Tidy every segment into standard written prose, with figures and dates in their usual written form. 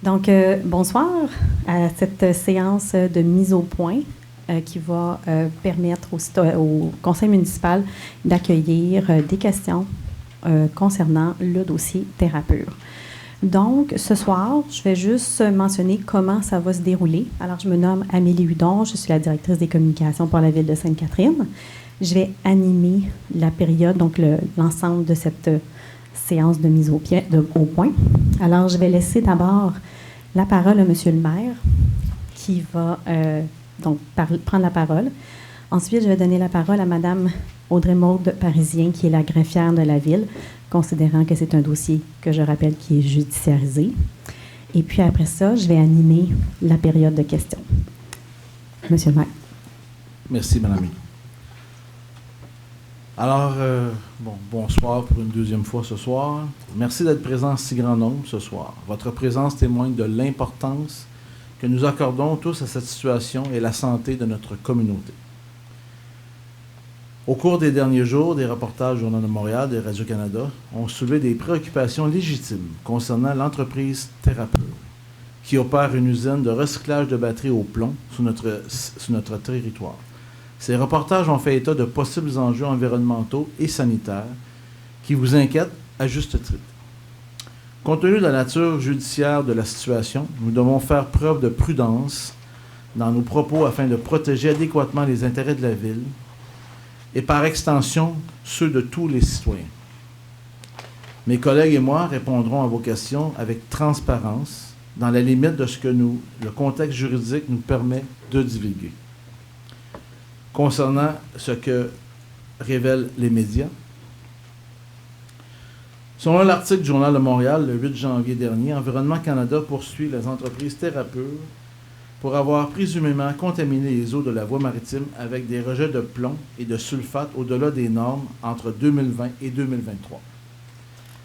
Donc, bonsoir à cette séance de mise au point qui va permettre au conseil municipal d'accueillir des questions concernant le dossier TerraPure. Donc, ce soir, je vais juste mentionner comment ça va se dérouler. Alors, je me nomme Amélie Hudon, je suis la directrice des communications pour la Ville de Sainte-Catherine. Je vais animer la période, donc l'ensemble de cette séance de mise au point. Alors, je vais laisser d'abord la parole à Monsieur le maire, qui va prendre la parole. Ensuite, je vais donner la parole à Madame Audrey-Maude Parisien, qui est la greffière de la Ville, considérant que c'est un dossier, que je rappelle, qui est judiciarisé. Et puis après ça, je vais animer la période de questions. Monsieur le maire. Merci, Madame. Alors, bonsoir pour une deuxième fois ce soir. Merci d'être présent en si grand nombre ce soir. Votre présence témoigne de l'importance que nous accordons tous à cette situation et la santé de notre communauté. Au cours des derniers jours, des reportages du Journal de Montréal et Radio-Canada ont soulevé des préoccupations légitimes concernant l'entreprise TerraPure, qui opère une usine de recyclage de batteries au plomb sur notre territoire. Ces reportages ont fait état de possibles enjeux environnementaux et sanitaires qui vous inquiètent à juste titre. Compte tenu de la nature judiciaire de la situation, nous devons faire preuve de prudence dans nos propos afin de protéger adéquatement les intérêts de la Ville et par extension ceux de tous les citoyens. Mes collègues et moi répondrons à vos questions avec transparence dans la limite de ce que le contexte juridique nous permet de divulguer. Concernant ce que révèlent les médias, selon l'article du Journal de Montréal, le 8 janvier dernier, Environnement Canada poursuit les entreprises TerraPure pour avoir présumément contaminé les eaux de la voie maritime avec des rejets de plomb et de sulfate au-delà des normes entre 2020 et 2023.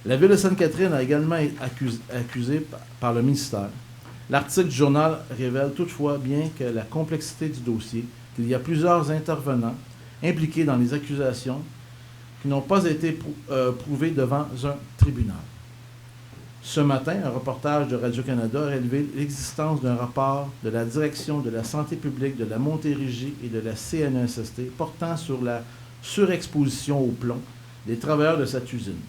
La Ville de Sainte-Catherine a également été accusée par le ministère. L'article du journal révèle toutefois, bien que la complexité du dossier, qu'il y a plusieurs intervenants impliqués dans les accusations qui n'ont pas été prouvées devant un tribunal. Ce matin, un reportage de Radio-Canada a révélé l'existence d'un rapport de la Direction de la santé publique de la Montérégie et de la CNESST portant sur la surexposition au plomb des travailleurs de cette usine.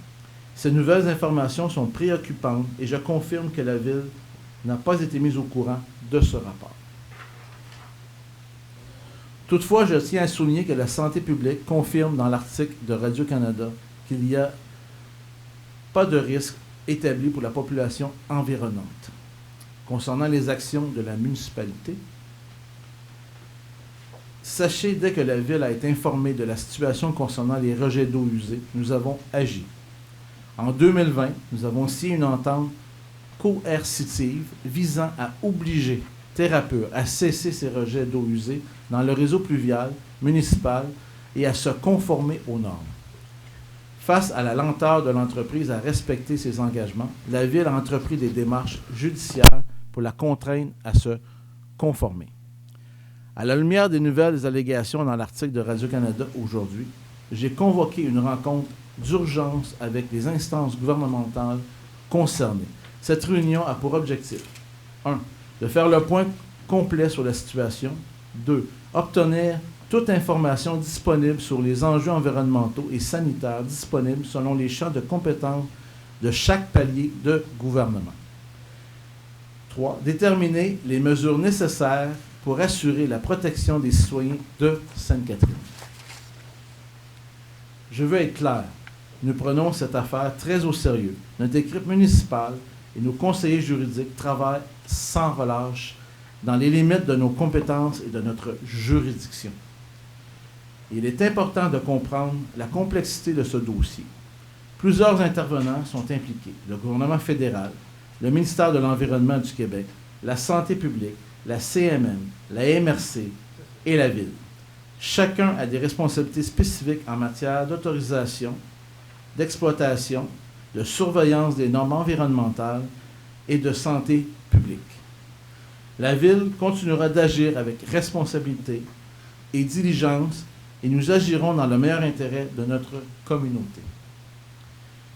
Ces nouvelles informations sont préoccupantes et je confirme que la Ville n'a pas été mise au courant de ce rapport. Toutefois, je tiens à souligner que la santé publique confirme dans l'article de Radio-Canada qu'il n'y a pas de risque établi pour la population environnante. Concernant les actions de la municipalité, sachez dès que la Ville a été informée de la situation concernant les rejets d'eau usée, nous avons agi. En 2020, nous avons signé une entente coercitive visant à obliger TerraPure à cesser ses rejets d'eau usée dans le réseau pluvial municipal et à se conformer aux normes. Face à la lenteur de l'entreprise à respecter ses engagements, la Ville a entrepris des démarches judiciaires pour la contraindre à se conformer. À la lumière des nouvelles allégations dans l'article de Radio-Canada aujourd'hui, j'ai convoqué une rencontre d'urgence avec les instances gouvernementales concernées. Cette réunion a pour objectif 1. De faire le point complet sur la situation. 2. Obtenir toute information disponible sur les enjeux environnementaux et sanitaires disponibles selon les champs de compétences de chaque palier de gouvernement. 3. Déterminer les mesures nécessaires pour assurer la protection des citoyens de Sainte-Catherine. Je veux être clair, nous prenons cette affaire très au sérieux. Notre équipe municipale et nos conseillers juridiques travaillent sans relâche dans les limites de nos compétences et de notre juridiction. Il est important de comprendre la complexité de ce dossier. Plusieurs intervenants sont impliqués. Le gouvernement fédéral, le ministère de l'Environnement du Québec, la santé publique, la CMM, la MRC et la Ville. Chacun a des responsabilités spécifiques en matière d'autorisation, d'exploitation, de surveillance des normes environnementales et de santé publique. La Ville continuera d'agir avec responsabilité et diligence et nous agirons dans le meilleur intérêt de notre communauté.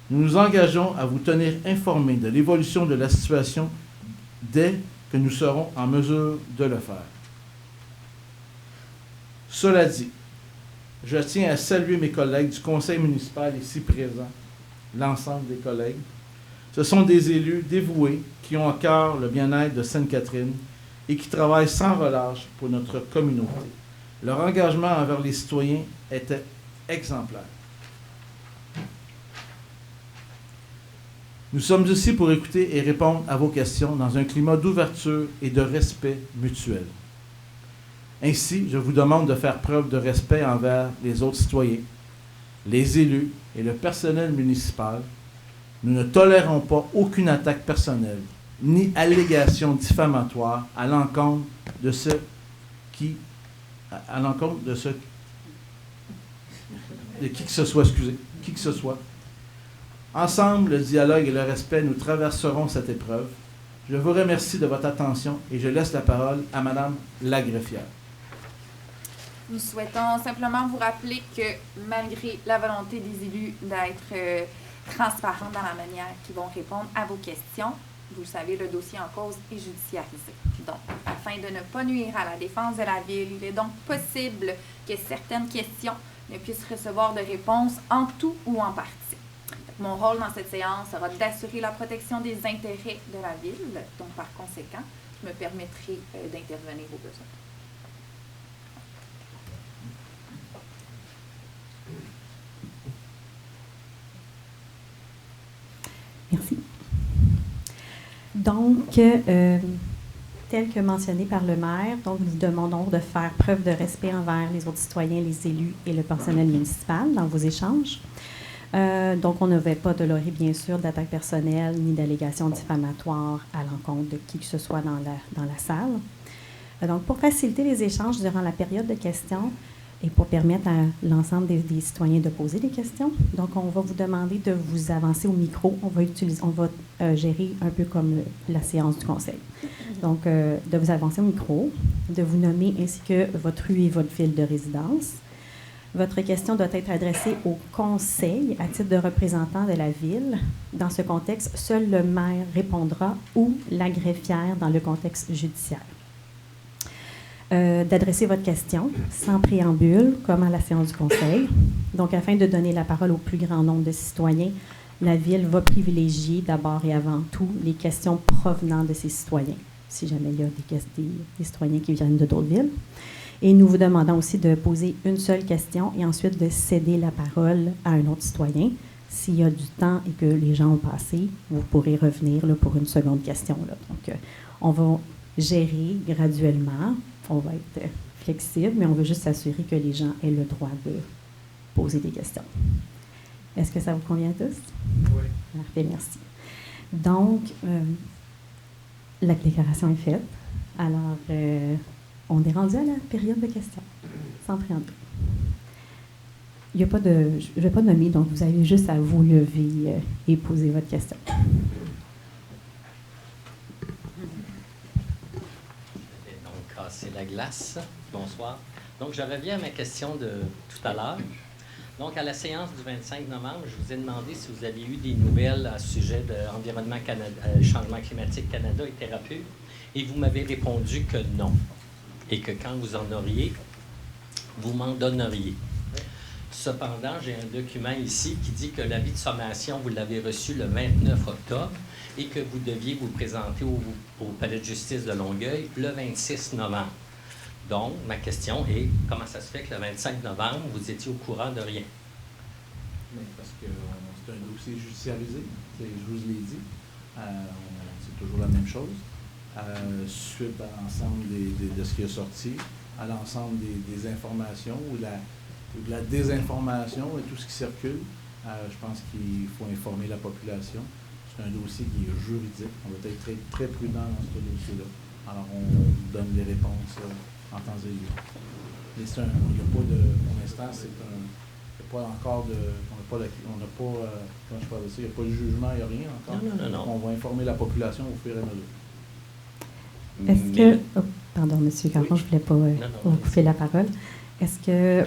Nous nous engageons à vous tenir informés de l'évolution de la situation dès que nous serons en mesure de le faire. Cela dit, je tiens à saluer mes collègues du conseil municipal ici présents, l'ensemble des collègues. Ce sont des élus dévoués qui ont à cœur le bien-être de Sainte-Catherine et qui travaillent sans relâche pour notre communauté. Leur engagement envers les citoyens était exemplaire. Nous sommes ici pour écouter et répondre à vos questions dans un climat d'ouverture et de respect mutuel. Ainsi, je vous demande de faire preuve de respect envers les autres citoyens, les élus et le personnel municipal. Nous ne tolérons pas aucune attaque personnelle, ni allégation diffamatoire à l'encontre de ceux qui... de qui que ce soit, excusez, qui que ce soit. Ensemble, le dialogue et le respect, nous traverserons cette épreuve. Je vous remercie de votre attention et je laisse la parole à Madame la greffière. Nous souhaitons simplement vous rappeler que malgré la volonté des élus d'être transparents dans la manière qu'ils vont répondre à vos questions, vous le savez, le dossier en cause est judiciarisé. Donc, afin de ne pas nuire à la défense de la Ville, il est donc possible que certaines questions ne puissent recevoir de réponse en tout ou en partie. Mon rôle dans cette séance sera d'assurer la protection des intérêts de la Ville, donc par conséquent, je me permettrai d'intervenir au besoin. Merci. Donc, tel que mentionné par le maire, donc nous demandons de faire preuve de respect envers les autres citoyens, les élus et le personnel municipal dans vos échanges. Donc, on ne va pas tolérer, bien sûr, d'attaques personnelles ni d'allégations diffamatoires à l'encontre de qui que ce soit dans la salle. Donc, pour faciliter les échanges durant la période de questions et pour permettre à l'ensemble des citoyens de poser des questions, donc on va vous demander de vous avancer au micro. On va gérer un peu comme la séance du conseil. Donc, de vous avancer au micro, de vous nommer ainsi que votre rue et votre ville de résidence. Votre question doit être adressée au conseil à titre de représentant de la Ville. Dans ce contexte, seul le maire répondra ou la greffière dans le contexte judiciaire. D'adresser votre question sans préambule, comme à la séance du conseil. Donc, afin de donner la parole au plus grand nombre de citoyens, la Ville va privilégier d'abord et avant tout les questions provenant de ses citoyens, si jamais il y a des citoyens qui viennent de d'autres villes. Et nous vous demandons aussi de poser une seule question et ensuite de céder la parole à un autre citoyen. S'il y a du temps et que les gens ont passé, vous pourrez revenir là, pour une seconde question. Là. Donc, on va gérer graduellement. On va être flexible, mais on veut juste s'assurer que les gens aient le droit de poser des questions. Est-ce que ça vous convient tous? Oui. Parfait, merci. Donc, la déclaration est faite. Alors, on est rendu à la période de questions, sans préambule. Je ne vais pas nommer, donc vous avez juste à vous lever et poser votre question. Donc, casser la glace. Bonsoir. Donc, je reviens à ma question de tout à l'heure. Donc, à la séance du 25 novembre, je vous ai demandé si vous aviez eu des nouvelles à ce sujet de Environnement Canada, Changement climatique Canada et Thérapure, et vous m'avez répondu que non. Et que quand vous en auriez, vous m'en donneriez. Cependant, j'ai un document ici qui dit que l'avis de sommation, vous l'avez reçu le 29 octobre et que vous deviez vous présenter au Palais de justice de Longueuil le 26 novembre. Donc, ma question est, comment ça se fait que le 25 novembre, vous étiez au courant de rien? Mais parce que c'est un dossier judiciarisé, je vous l'ai dit. C'est toujours la même chose. Suite à l'ensemble de ce qui est sorti, à l'ensemble des informations ou de la désinformation et tout ce qui circule, je pense qu'il faut informer la population. C'est un dossier qui est juridique. On va être très, très prudent dans ce dossier-là. Alors, on donne des réponses en temps et lieu. Mais il n'y a pas de... Pour l'instant, c'est un... Il n'y a pas encore de... On n'a pas... comment je parle de ça? Il n'y a pas de jugement, il n'y a rien encore. Non. On va informer la population au fur et à mesure. Est-ce que... Oh, pardon, M. Caron, oui. Je ne voulais pas vous couper la parole. Est-ce que...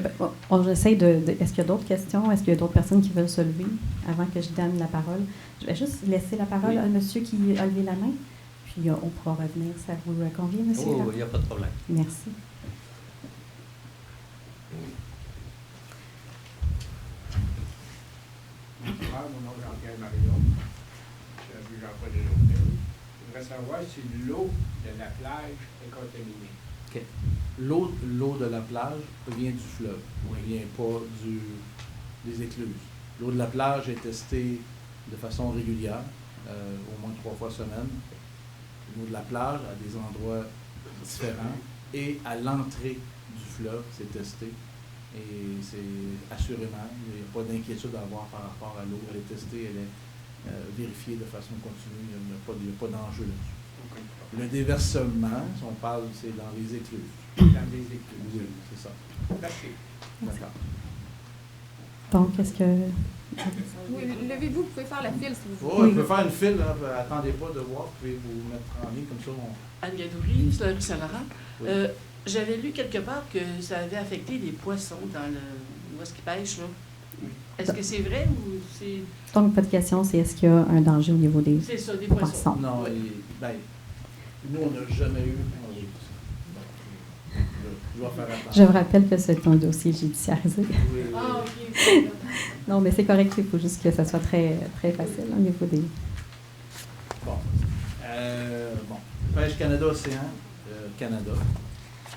j'essaie est-ce qu'il y a d'autres questions? Est-ce qu'il y a d'autres personnes qui veulent se lever avant que je donne la parole? Je vais juste laisser la parole à monsieur qui a levé la main. puis on pourra revenir. Ça vous convient, M. Oh, il n'y a pas de problème. Merci. Bonsoir, mon nom est Jean-Pierre Marion. Je suis Jean-Paul de l'Hôtel. Je voudrais savoir si l'eau de la plage est contaminée. OK. L'eau de la plage vient du fleuve. Elle ne vient pas des écluses. L'eau de la plage est testée de façon régulière, au moins 3 fois semaine. L'eau de la plage à des endroits différents et à l'entrée du fleuve, c'est testé. Et c'est assurément, il n'y a pas d'inquiétude à avoir par rapport à l'eau. Elle est testée, elle est vérifiée de façon continue. Il n'y a pas d'enjeu là-dessus. Le déversement, si on parle, c'est dans les écluses. Dans les écluses. Oui, c'est ça. Merci. D'accord. Donc, est-ce que... Oui, levez-vous, vous pouvez faire la file si vous voulez. Oh, Oui. on peut faire une file, là. Attendez pas de voir, vous pouvez vous mettre en ligne comme ça. Anne Gadouri, c'est la rue Saint-Laurent. Oui. J'avais lu quelque part que ça avait affecté les poissons dans le... où est-ce qu'ils pêchent, là. Est-ce que c'est vrai ou c'est... Donc, votre question, c'est est-ce qu'il y a un danger au niveau des C'est ça, des poissons. poissons? Non, nous, on n'a jamais eu. Je dois faire attention. Je vous rappelle que c'est un dossier judiciarisé. Oui. Ah, OK. Non, mais c'est correct, il faut juste que ça soit très, très facile au niveau des... Bon. Pêche Canada Océan, Canada,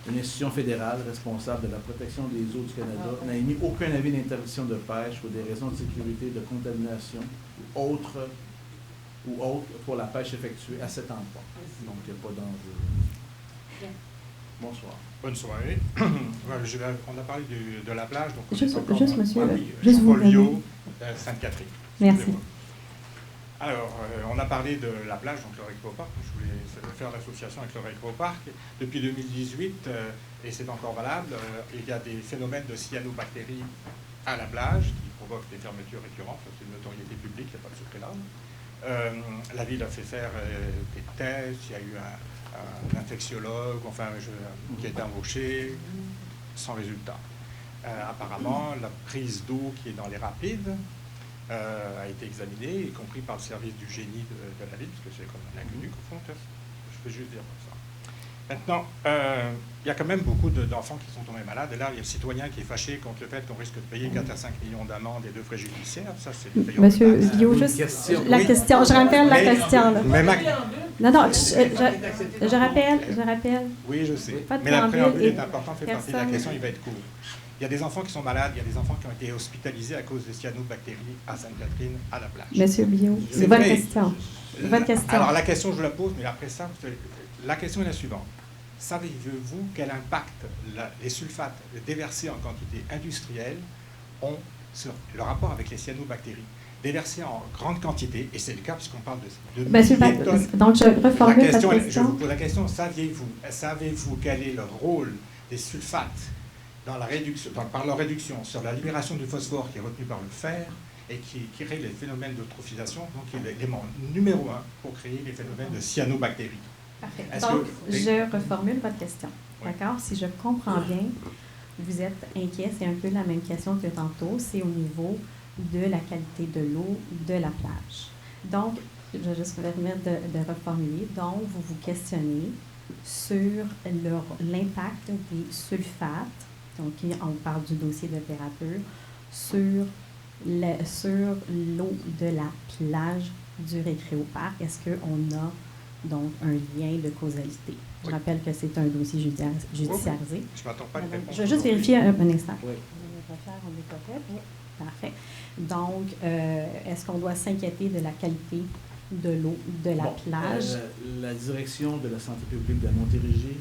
une institution fédérale responsable de la protection des eaux du Canada, n'a émis aucun avis d'interdiction de pêche pour des raisons de sécurité, de contamination ou autre pour la pêche effectuée à cet endroit. Donc, il n'y a pas d'enjeu. Bien. Bonsoir. Bonne soirée. On a parlé de la plage. Donc Juste, monsieur, oui, juste vous Jean-Paul Viau, Sainte-Catherine. Merci. Excusez-moi. Alors, on a parlé de la plage, donc le Récréoparc. Je voulais faire l'association avec le Récréoparc. Depuis 2018, et c'est encore valable, il y a des phénomènes de cyanobactéries à la plage qui provoquent des fermetures récurrentes. C'est une notoriété publique, il n'y a pas de secret là. La ville a fait faire des tests, il y a eu un infectiologue, qui a été embauché, sans résultat. Apparemment, la prise d'eau qui est dans les rapides a été examinée, y compris par le service du génie de la ville, parce que c'est comme un aqueduc au fond. Je peux juste dire ça. Maintenant, il y a quand même beaucoup d'enfants qui sont tombés malades. Et là, il y a le citoyen qui est fâché contre le fait qu'on risque de payer 4 à 5 millions d'amendes et de frais judiciaires. Ça, c'est le payant Monsieur de taxes. Guillaume, Une juste question. la Oui. question. Je rappelle la Mais- question. Là. Mais Non, je rappelle. Oui, je sais. Pas de Mais la préambule préambule et est importante, fait partie de la personne- question, il va être court. Il y a des enfants qui sont malades, il y a des enfants qui ont été hospitalisés à cause des cyanobactéries à Sainte-Catherine, à la plage. Monsieur Biot, C'est c'est votre vrai. question. Votre question. Alors la question, je la pose, mais après ça, la question est la suivante. Savez-vous quel impact les sulfates déversés en quantité industrielle ont sur le rapport avec les cyanobactéries? Déversés en grande quantité, et c'est le cas puisqu'on parle de Monsieur milliers de tonnes. donc, je reformule La question, votre je question. vous pose la question, savez-vous quel est le rôle des sulfates dans la réduction, par leur réduction sur la libération du phosphore qui est retenu par le fer et qui crée les phénomènes d'eutrophisation, donc qui est l'élément numéro 1 pour créer les phénomènes de cyanobactéries. Parfait. Est-ce Donc, que- je reformule votre question. Oui. D'accord? Si je comprends bien, vous êtes inquiet, c'est un peu la même question que tantôt, c'est au niveau de la qualité de l'eau de la plage. Donc, je vais juste vous permettre de reformuler. Donc, vous vous questionnez sur l'impact des sulfates, donc on parle du dossier de littérature, sur l'eau de la plage du Récréoparc. Est-ce qu'on a donc un lien de causalité? Je Oui. rappelle que c'est un dossier judiciarisé. Je ne m'attends pas à une réponse. Je vais juste vérifier un instant. Oui. On va faire, on est pas prêt? Oui. Parfait. Donc, est-ce qu'on doit s'inquiéter de la qualité de l'eau de la Bon, plage? La direction de la santé publique de la Montérégie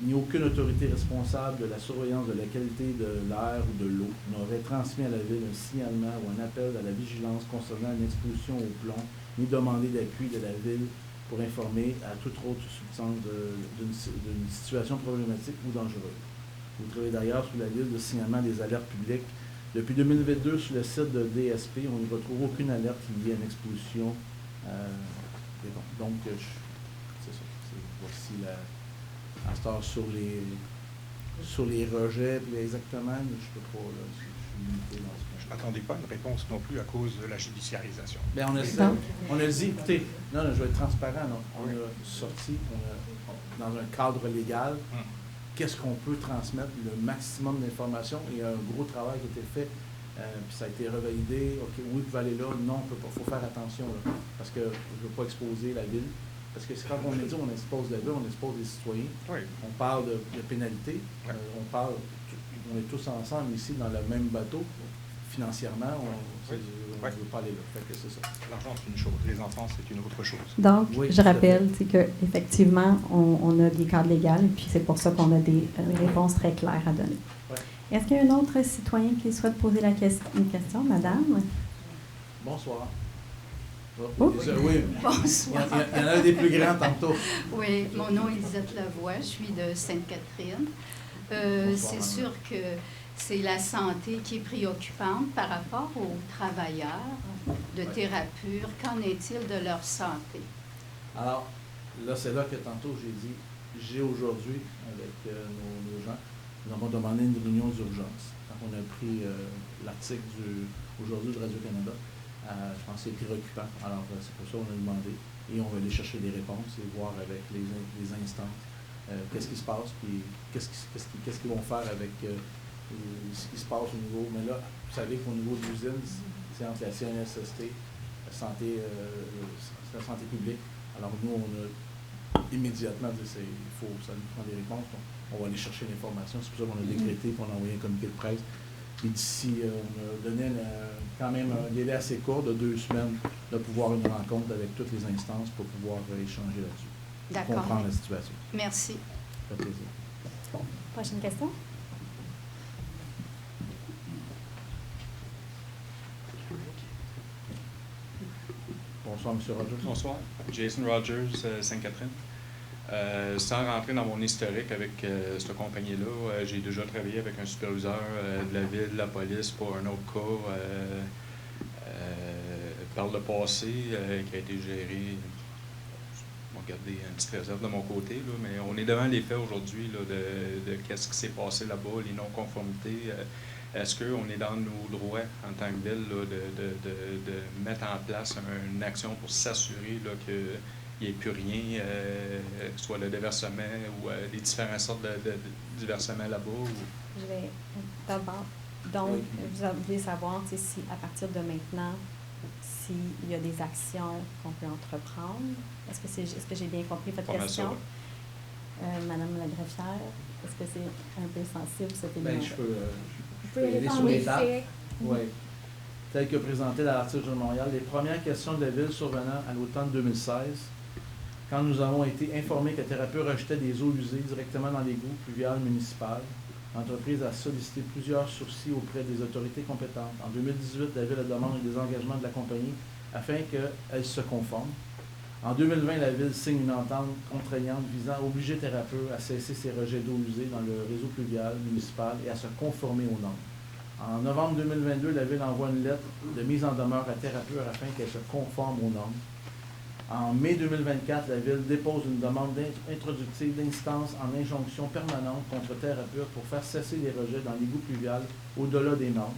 ni aucune autorité responsable de la surveillance de la qualité de l'air ou de l'eau n'aurait transmis à la ville un signalement ou un appel à la vigilance concernant une exposition au plomb, ni demandé d'appui de la ville pour informer à toute autre substance d'une situation problématique ou dangereuse. Vous trouvez d'ailleurs sous la liste de signalement des alertes publiques. Depuis 2022, sur le site de DSP, on ne retrouve aucune alerte liée à une exposition. Donc, c'est ça. Voici à cette heure sur les rejets, puis exactement, je ne peux pas. Là, limité dans ce Je ne m'attendais pas à une réponse non plus à cause de la judiciarisation. Bien, on a dit, écoutez, non, je vais être transparent, non, on a sorti, dans un cadre légal, qu'est-ce qu'on peut transmettre, le maximum d'informations, et un gros travail qui a été fait, puis ça a été revalidé, OK, oui, vous pouvez aller là, non, il faut faire attention, là, parce que je ne veux pas exposer la ville, parce que quand on est dit, on expose la ville, on expose les citoyens, Oui. on parle de pénalité, on est tous ensemble ici dans le même bateau, financièrement, on ne veut pas aller là, fait que c'est ça. L'argent, c'est une chose, les enfants, c'est une autre chose. Donc, Oui, je tout à rappelle qu'effectivement, on a des cadres légaux et puis c'est pour ça qu'on a des réponses très claires à donner. Ouais. Est-ce qu'il y a un autre citoyen qui souhaite poser une question, madame? Bonsoir. Oh. Oui, Bonsoir. il y en a des plus grands tantôt. Oui, mon nom est Elisabeth Lavoie, je suis de Sainte-Catherine. C'est sûr que c'est la santé qui est préoccupante par rapport aux travailleurs de Thérapure. Qu'en est-il de leur santé? Alors, là, c'est là que tantôt j'ai dit, j'ai aujourd'hui, avec nos gens, nous avons demandé une réunion d'urgence. Quand on a pris l'article aujourd'hui de Radio-Canada, je pense que c'est préoccupant. Alors, c'est pour ça qu'on a demandé. Et on va aller chercher des réponses et voir avec les instances qu'est-ce qui se passe, puis qu'est-ce qu'ils vont faire avec ce qui se passe au niveau. Mais là, vous savez qu'au niveau de l'usine, c'est entre la CNSST, la santé publique. Alors, nous, on a immédiatement dit ça nous prend des réponses. Donc, on va aller chercher l'information. C'est pour ça qu'on a décrété, qu'on a envoyé un communiqué de presse. Et d'ici, on a donné quand même un délai assez court de 2 semaines de pouvoir une rencontre avec toutes les instances pour pouvoir échanger là-dessus. D'accord. Comprendre la situation. Merci. Ça fait plaisir. Prochaine question. Bonsoir, M. Rogers. Bonsoir. Jason Rogers, Sainte-Catherine. Sans rentrer dans mon historique avec cette compagnie-là, j'ai déjà travaillé avec un superviseur de la ville, de la police pour un autre cas par le passé qui a été géré. Je vais garder une petite réserve de mon côté, là, mais on est devant les faits aujourd'hui là, de qu'est-ce qui s'est passé là-bas, les non-conformités. Est-ce qu'on est dans nos droits en tant que ville là, de mettre en place une action pour s'assurer qu'il n'y ait plus rien, que ce soit le déversement ou les différentes sortes de versements là-bas? Ou... Je vais d'abord. Donc, vous voulez savoir si à partir de maintenant, s'il y a des actions qu'on peut entreprendre. Est-ce que j'ai bien compris votre question? Ça, ouais. Madame la greffière, est-ce que c'est un peu sensible cette élément? Je peux aller sur les dates. Oui. Tel que présenté dans l'article de Montréal, les premières questions de la Ville survenant à l'automne 2016, quand nous avons été informés que Thérapure rejetait des eaux usées directement dans l'égout pluvial municipal, l'entreprise a sollicité plusieurs sursis auprès des autorités compétentes. En 2018, la Ville a demandé des engagements de la compagnie afin qu'elle se conforme. En 2020, la Ville signe une entente contraignante visant à obliger Thérapure à cesser ses rejets d'eau usée dans le réseau pluvial municipal et à se conformer aux normes. En novembre 2022, la Ville envoie une lettre de mise en demeure à Thérapure afin qu'elle se conforme aux normes. En mai 2024, la Ville dépose une demande introductive d'instance en injonction permanente contre Thérapure pour faire cesser les rejets dans l'égout pluvial au-delà des normes.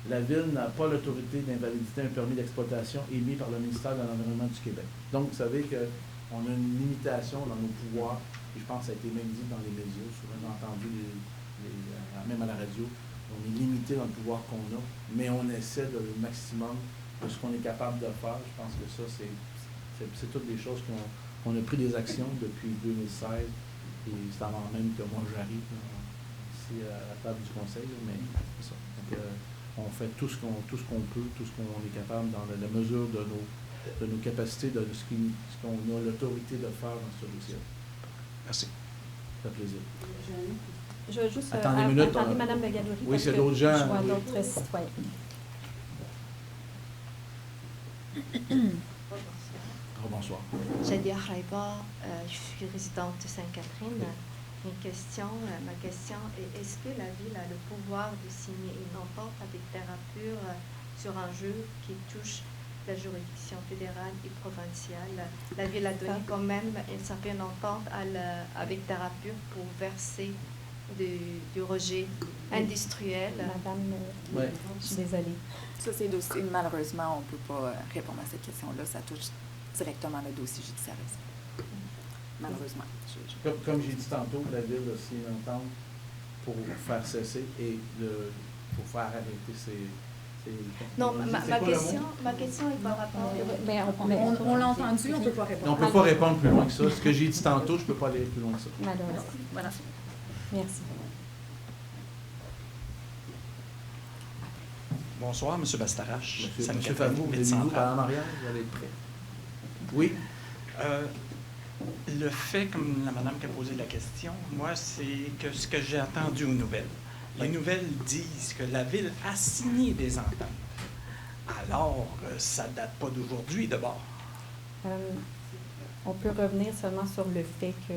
La Ville n'a pas l'autorité d'invalidité un permis d'exploitation émis par le ministère de l'Environnement du Québec. Donc, vous savez qu'on a une limitation dans nos pouvoirs, et je pense que ça a été même dit dans les médias, souvent entendu même à la radio, on est limité dans le pouvoir qu'on a, mais on essaie le maximum de ce qu'on est capable de faire. Je pense que ça, c'est toutes des choses qu'on a pris des actions depuis 2016, et c'est avant même que moi j'arrive ici à la table du conseil, mais c'est ça. Donc, on fait tout ce qu'on peut, tout ce qu'on est capable dans la mesure de nos capacités, de ce qu'on a l'autorité de faire dans ce dossier. Merci. Ça fait plaisir. Je vais juste Attendez une minute, Mme Begadouri. Oui, c'est d'autres gens. Je vois d'autres citoyens. Bonsoir. Jadia Raiba, je suis résidente de Sainte-Catherine. Ma question est, est-ce que la Ville a le pouvoir de signer une entente avec Thérapure sur un jeu qui touche la juridiction fédérale et provinciale? La Ville a donné quand même une certaine entente avec Thérapure pour verser du rejet industriel. Madame, Ouais. je suis désolée. Ça, c'est dossier. Malheureusement, on ne peut pas répondre à cette question-là. Ça touche directement le dossier judiciaire. Malheureusement. Comme j'ai dit tantôt, la Ville a signé une entente pour faire cesser et pour faire arrêter ces Non, c'est ma quoi le mot? question est par rapport On l'a entendu, on ne peut pas On répondre. ne peut pas répondre plus loin que ça. Ce que j'ai dit tantôt, je ne peux pas aller plus loin que ça. Malheureusement. Voilà. Merci. Bonsoir, M. Bastarache. Monsieur Favreau, voulez-vous par en arrière? Vous allez être prêt. Oui. Le fait, comme la madame qui a posé la question, moi, c'est que ce que j'ai entendu aux nouvelles. Les nouvelles disent que la Ville a signé des ententes. Alors, ça ne date pas d'aujourd'hui, d'abord. On peut revenir seulement sur le fait que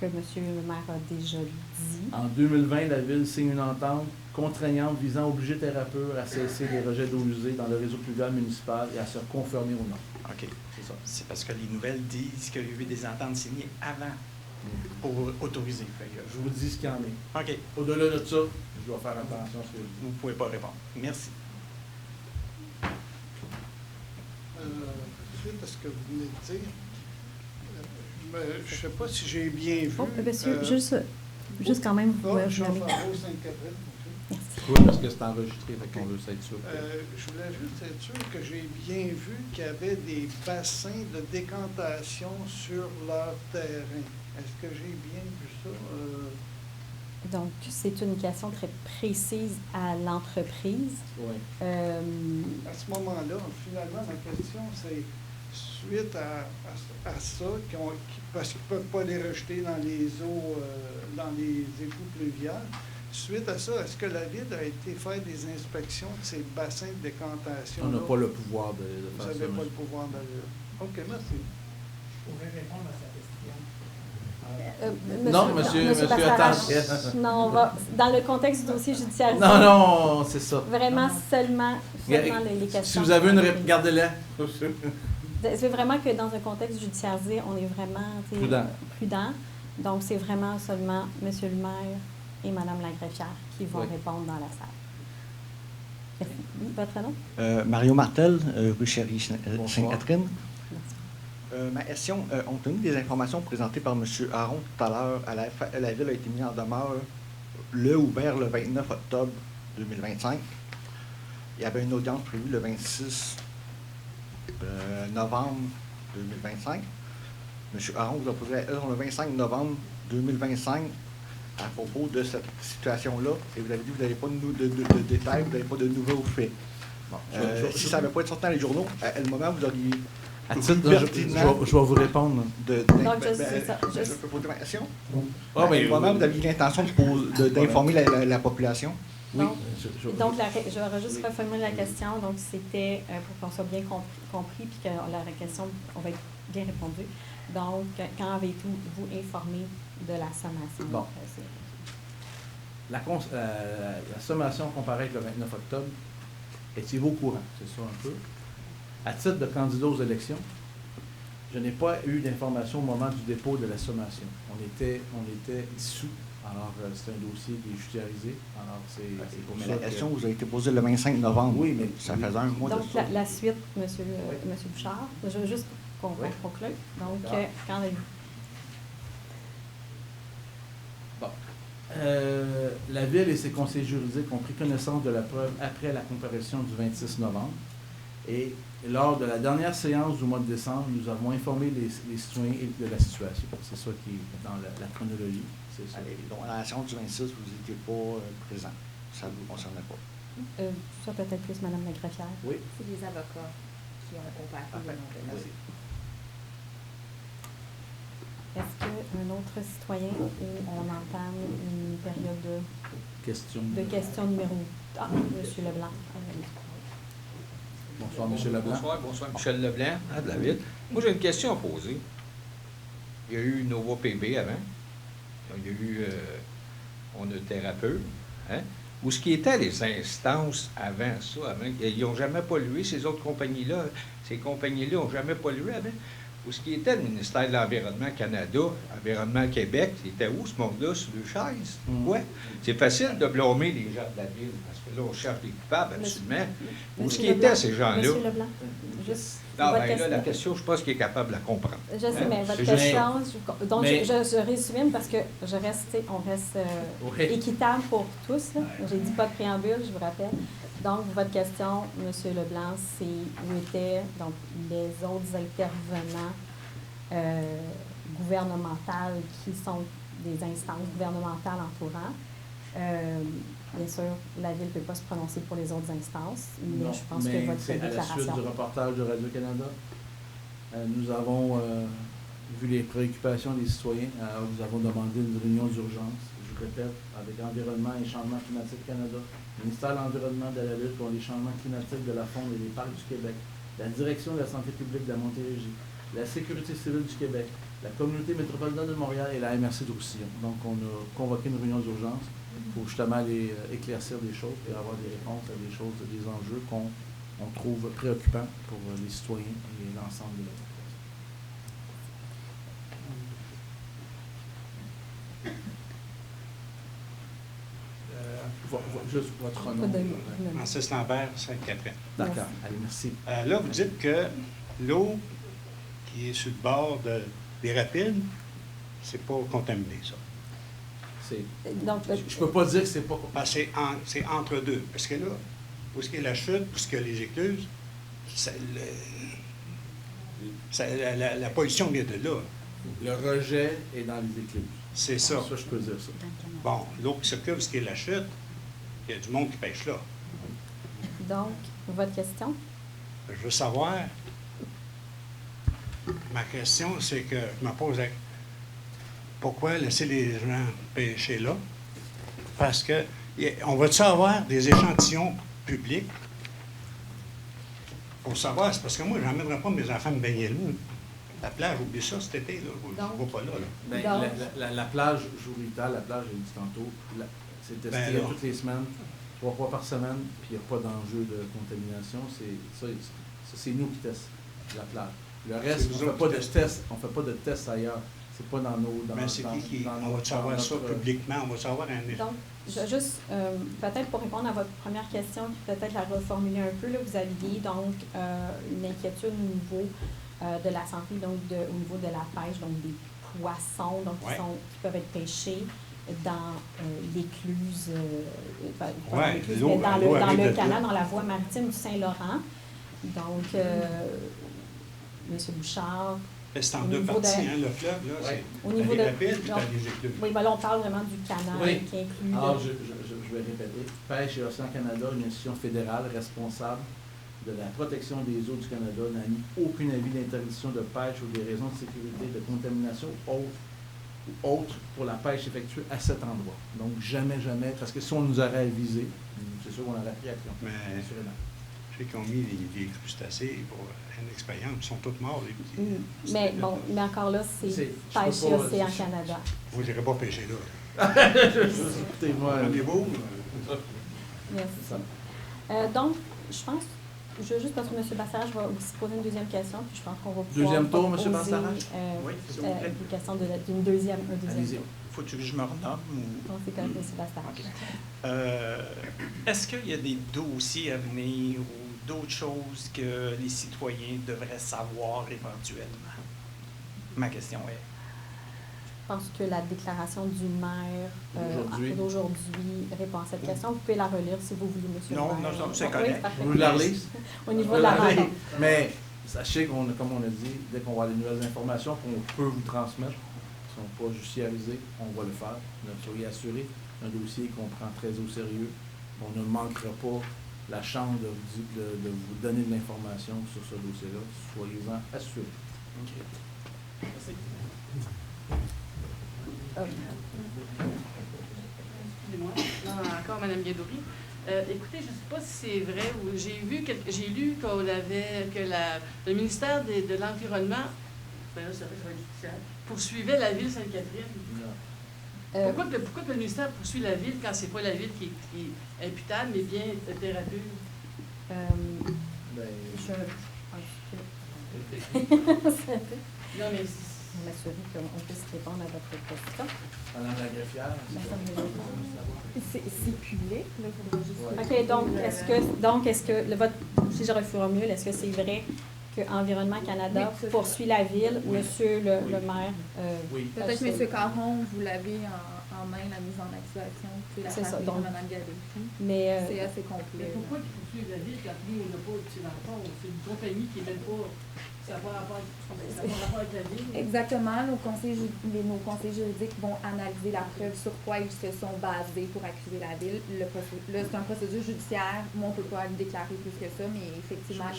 M. le maire a déjà dit. En 2020, la Ville signe une entente contraignante visant à obliger Thérapeur à cesser les rejets d'eau usée dans le réseau pluvial municipal et à se conformer aux normes. OK. C'est ça. C'est parce que les nouvelles disent qu'il y a eu des ententes signées avant pour autoriser. Fait que Je vous dis ce qu'il y en est. OK. Au-delà de ça, je dois faire attention à ce que je dis. Vous ne pouvez pas répondre. Merci. Suite à ce que vous venez de dire, je ne sais pas si j'ai bien vu. Oh, monsieur, juste quand même, vous pouvez Jean nommer. Favreau, Sainte-Catherine. Merci. Oui, parce que c'est enregistré, fait qu'on veut être sûr. Je voulais juste être sûr que j'ai bien vu qu'il y avait des bassins de décantation sur leur terrain. Est-ce que j'ai bien vu ça? Donc, c'est une question très précise à l'entreprise. Oui. À ce moment-là, finalement, ma question, c'est suite à ça, parce qu'ils ne peuvent pas les rejeter dans les eaux, dans les égouts pluviales, suite à ça, est-ce que la Ville a été faire des inspections de ces bassins de décantation? On n'a pas le pouvoir de Vous faire ça. n'avez pas le pouvoir de... OK, merci. Je pourrais répondre à sa question. Non, monsieur Bastarache, attends. non, on va, dans le contexte du dossier judiciaire. Non, c'est ça. Vraiment seulement les questions. Si vous avez une réponse, gardez-la. C'est vraiment que dans un contexte judiciarisé, on est vraiment prudent. Donc, c'est vraiment seulement M. le maire et Mme la greffière qui vont répondre dans la salle. Merci. Votre nom? Mario Martel, rue Chérie, Bonsoir. Sainte-Catherine. Ma question, on tenu des informations présentées par M. Aron tout à l'heure, la Ville a été mise en demeure le ou vers le 29 octobre 2025. Il y avait une audience prévue le 26 novembre 2025. M. Aron vous a posé le 25 novembre 2025 à propos de cette situation-là, et vous avez dit que vous n'avez pas de détails, vous n'avez pas de nouveaux faits. Bon, si ça n'avait pas été sorti dans les journaux, à le moment, vous auriez... À titre je vais vous répondre. Donc, je peux poser ma question? À le moment, vous aviez l'intention d'informer la population? Oui. Donc, je vais juste reformuler la question. Donc, c'était pour qu'on soit bien compris, puis que la question, on va être bien répondu. Donc, quand avez-vous informé de la sommation? Bon. La sommation comparée avec le 29 octobre, étiez-vous au courant? C'est ça un peu. À titre de candidat aux élections, je n'ai pas eu d'informations au moment du dépôt de la sommation. On était dissous. Alors, c'est un dossier qui est judiciarisé. Alors, c'est pour mais ça la question vous a été posée le 25 novembre. Oui, mais ça faisait un mois donc, de ça. Donc, la suite, M. Bouchard, je veux juste qu'on conclue. Donc, quand avez-vous? Bon. La Ville et ses conseillers juridiques ont pris connaissance de la preuve après la comparution du 26 novembre. Et lors de la dernière séance du mois de décembre, nous avons informé les citoyens de la situation. C'est ça qui est dans la chronologie. C'est ça. Donc, à la séance du 26, vous n'étiez pas présent. Ça ne vous concernait pas. Ça peut-être plus Mme la greffière. Oui. C'est les avocats qui ont comparé le nom de Merci. Est-ce qu'un autre citoyen ou on entame une période de questions numéro... Ah, M. Leblanc. Bonsoir, M. Leblanc. Bonsoir, Michel Leblanc, de la Ville. Moi, j'ai une question à poser. Il y a eu Nova PB avant. Il y a eu on a Thérapeute. Hein? Où ce qui était les instances avant ça, ils n'ont jamais pollué, ces autres compagnies-là. Ces compagnies-là n'ont jamais pollué avant. où ce qui était le ministère de l'Environnement Canada, Environnement Québec, c'était où ce monde-là, sur deux chaises? Ouais. C'est facile de blâmer les gens de la ville, parce que là, on cherche des coupables, absolument. Où ce qui étaient ces gens-là? Monsieur Leblanc, juste Non, votre ben là, question. la question, je pense qu'il est capable de la comprendre. Je sais, mais votre C'est juste question, ça. donc Mais- je résume parce que on reste Oui. équitable pour tous. Là. J'ai dit pas de préambule, je vous rappelle. Donc, votre question, M. Leblanc, c'est où étaient donc, les autres intervenants gouvernementales qui sont des instances gouvernementales entourant. Bien sûr, la Ville ne peut pas se prononcer pour les autres instances, mais Non, je pense mais que votre c'est à la suite déclaration... du reportage de Radio-Canada. Nous avons vu les préoccupations des citoyens. Alors, nous avons demandé une réunion d'urgence, je répète, avec Environnement et Changement climatique Canada, ministère de l'Environnement, de la lutte contre les changements climatiques, de la faune et des parcs du Québec, la direction de la santé publique de la Montérégie, la sécurité civile du Québec, la communauté métropolitaine de Montréal et la MRC de Roussillon. Donc, on a convoqué une réunion d'urgence pour justement aller éclaircir des choses et avoir des réponses à des choses, des enjeux qu'on trouve préoccupants pour les citoyens et l'ensemble de la population. Juste votre nom. Francis Lambert, Sainte-Catherine. D'accord, allez, merci. Là, vous dites que l'eau qui est sur le bord des rapides, c'est pas contaminé, ça. Donc, Je ne peux pas dire que c'est pas... C'est entre deux. Parce que là, où est-ce qu'il y a la chute, où est-ce qu'il y a les écluses, la pollution vient de là. Le rejet est dans les écluses. C'est ça. Ça, je peux dire ça. Bon, l'eau qui circule, où est-ce qu'il y a la chute, il y a du monde qui pêche là. Donc, votre question? Je veux savoir, ma question, c'est que je me pose pourquoi laisser les gens pêcher là? Parce que on va-tu avoir des échantillons publics pour savoir? C'est parce que moi, je n'emmènerai pas mes enfants me baigner là. La plage, oublie ça cet été, là. Je ne vais pas là. Ben, la plage Jour-Vital, la plage, j'ai dit tantôt, c'est testé toutes les semaines, 3 fois par semaine, puis il n'y a pas d'enjeu de contamination. C'est nous qui testons la plage. Le reste, on ne fait pas de tests ailleurs. C'est pas dans nos... Mais c'est qui on va savoir ça publiquement? On va savoir un... Donc, juste, peut-être pour répondre à votre première question, puis peut-être la reformuler un peu, là, vous aviez donc une inquiétude au niveau de la santé, donc au niveau de la pêche, donc des poissons donc, qui peuvent être pêchés dans l'écluse, dans le canal, dans la voie maritime du Saint-Laurent. Donc, M. Bouchard... C'est en deux parties, le fleuve, là, c'est au niveau des rapides, puis t'as des écluses. Oui, mais là, on parle vraiment du canal qui inclut... Alors, je vais répéter. Pêche et Océan Canada, une institution fédérale responsable de la protection des eaux du Canada, n'a mis aucun avis d'interdiction de pêche ou des raisons de sécurité, de contamination ou autres pour la pêche effectuée à cet endroit. Donc, jamais, parce que si on nous aurait avisé, c'est sûr qu'on aurait pris action. Mais je sais qu'ils ont mis des crustacés pour une expérience, ils sont tous morts. Mais bon, mais encore là, c'est Pêche et Océan Canada. Vous n'irez pas pêcher là. Écoutez-moi. Rendez-vous. Merci. Donc, je pense, je veux juste parce que M. Bassarage va aussi poser une deuxième question, puis je pense qu'on va pouvoir deuxième tour, M. poser, Bassarage? Oui, une question d'une deuxième. Allez-y. Faut-tu que je me renomme? Non, c'est comme M. Bassarage. Est-ce qu'il y a des dossiers à venir ou d'autres choses que les citoyens devraient savoir éventuellement? Ma question est... Je pense que la déclaration du maire d'aujourd'hui répond à cette question. Vous pouvez la relire si vous voulez, monsieur le maire. Non, c'est correct. Vous la relire? Au niveau de la rencontre. Mais sachez qu'on, comme on a dit, dès qu'on va avoir des nouvelles informations qu'on peut vous transmettre, qui ne sont pas judiciarisées, on va le faire. Soyez assurés. Un dossier qu'on prend très au sérieux. On ne manquera pas la chance de vous donner de l'information sur ce dossier-là. Soyez-en assurés. OK. Merci. Excusez-moi. Non, encore Mme Guédouri. Écoutez, je ne sais pas si c'est vrai ou j'ai lu que le ministère de l'Environnement poursuivait la ville Sainte-Catherine. Pourquoi que le ministère poursuit la ville quand ce n'est pas la ville qui est imputable, mais bien Terrapure? Non, mais m'assurer qu'on puisse répondre à votre question. Madame la greffière. C'est public, là, faudrait juste... OK, donc, est-ce que si je reformule, est-ce que c'est vrai que Environnement Canada poursuit la ville, Monsieur le maire? Oui. Peut-être M. Caron, vous l'avez en main, la mise en accusation, puis la famille de Mme Gadetti. Mais c'est assez complet. Mais pourquoi il poursuit la ville quand nous, on n'a pas de petit rapport? C'est une compagnie qui n'est même pas... Ça n'a pas rapport avec la ville. Exactement. Nos conseils juridiques vont analyser la preuve sur quoi ils se sont basés pour accuser la ville. Là, c'est un procédure judiciaire. Moi, on ne peut pas le déclarer plus que ça, mais effectivement...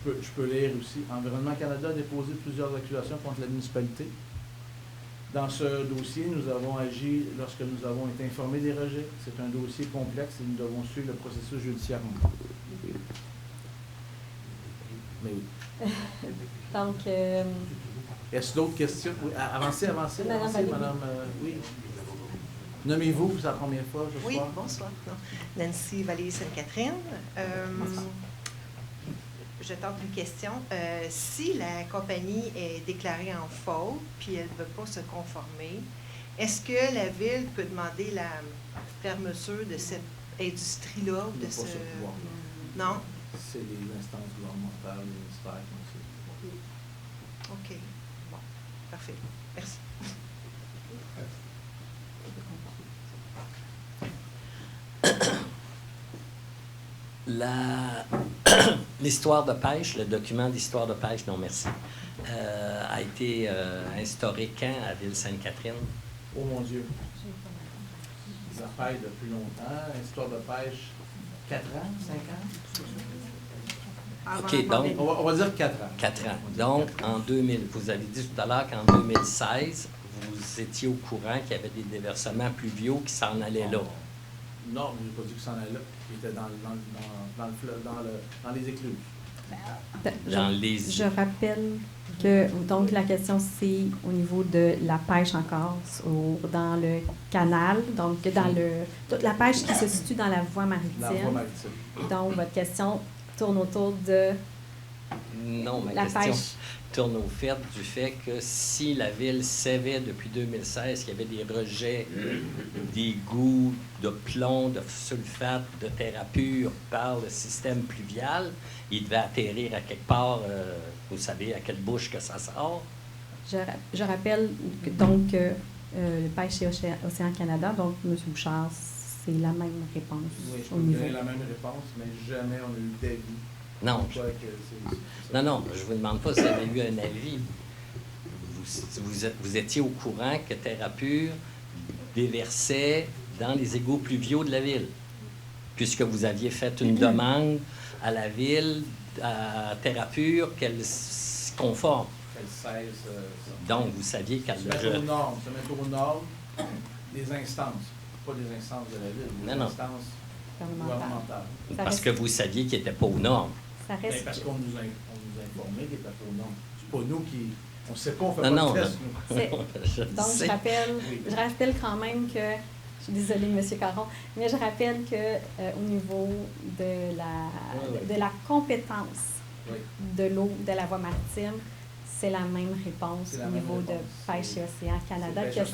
Je peux lire aussi. Environnement Canada a déposé plusieurs accusations contre la municipalité. Dans ce dossier, nous avons agi lorsque nous avons été informés des rejets. C'est un dossier complexe et nous devons suivre le processus judiciaire. Mais oui. Donc... Est-ce d'autres questions? Oui, avancez, madame. Oui. Nommez-vous, c'est la première fois, je crois. Oui, bonsoir. Nancy Vallée-Sainte-Catherine. Je tente une question. Si la compagnie est déclarée en faute puis elle ne veut pas se conformer, est-ce que la Ville peut demander la fermeture de cette industrie-là? Non? C'est les instances gouvernementales, le ministère qui ont OK. Bon. Parfait. Merci. L'histoire de pêche, le document d'histoire de pêche, non merci, a été instauré quand à Ville-Sainte-Catherine? Oh mon Dieu! Ça pêche depuis longtemps. Histoire de pêche, 4 ans, 5 ans? OK, donc... On va dire 4 ans. 4 ans. Donc, en 2000, vous avez dit tout à l'heure qu'en 2016, vous étiez au courant qu'il y avait des déversements pluviaux qui s'en allaient là. Non, je n'ai pas dit que ça en allait là. Il était dans les écluses. Je rappelle que donc la question c'est au niveau de la pêche encore dans le canal, donc toute la pêche qui se situe dans la voie maritime. La voie maritime. Donc votre question tourne autour de la question tourne au fait du fait que si la Ville savait depuis 2016 qu'il y avait des rejets d'égouts, de plomb, de sulfate, de terre à pure par le système pluvial, il devait atterrir à quelque part, vous savez à quelle bouche que ça sort? Je rappelle donc que le Pêche et Océan Canada, donc M. Bouchard, c'est la même réponse. Oui, je peux vous donner la même réponse, mais jamais on a eu d'avis. Non. Non, je ne vous demande pas si vous avez eu un avis. Vous étiez au courant que Terre à Pure déversait dans les égouts pluviaux de la Ville, puisque vous aviez fait une demande à la Ville, à Terre à Pure, qu'elle se conforme. Qu'elle cesse. Donc, vous saviez qu'elle... Se mettre aux normes des instances, pas des instances de la Ville, des instances gouvernementales. Parce que vous saviez qu'il n'était pas aux normes. Parce qu'on nous a informé qu'il n'était pas aux normes. C'est pas nous qui... On ne sait pas, on fait pas de test. Donc, je rappelle quand même que... Je suis désolée, M. Caron, mais je rappelle qu'au niveau de la compétence de l'eau de la voie maritime, c'est la même réponse au niveau de Pêche et Océan Canada qui a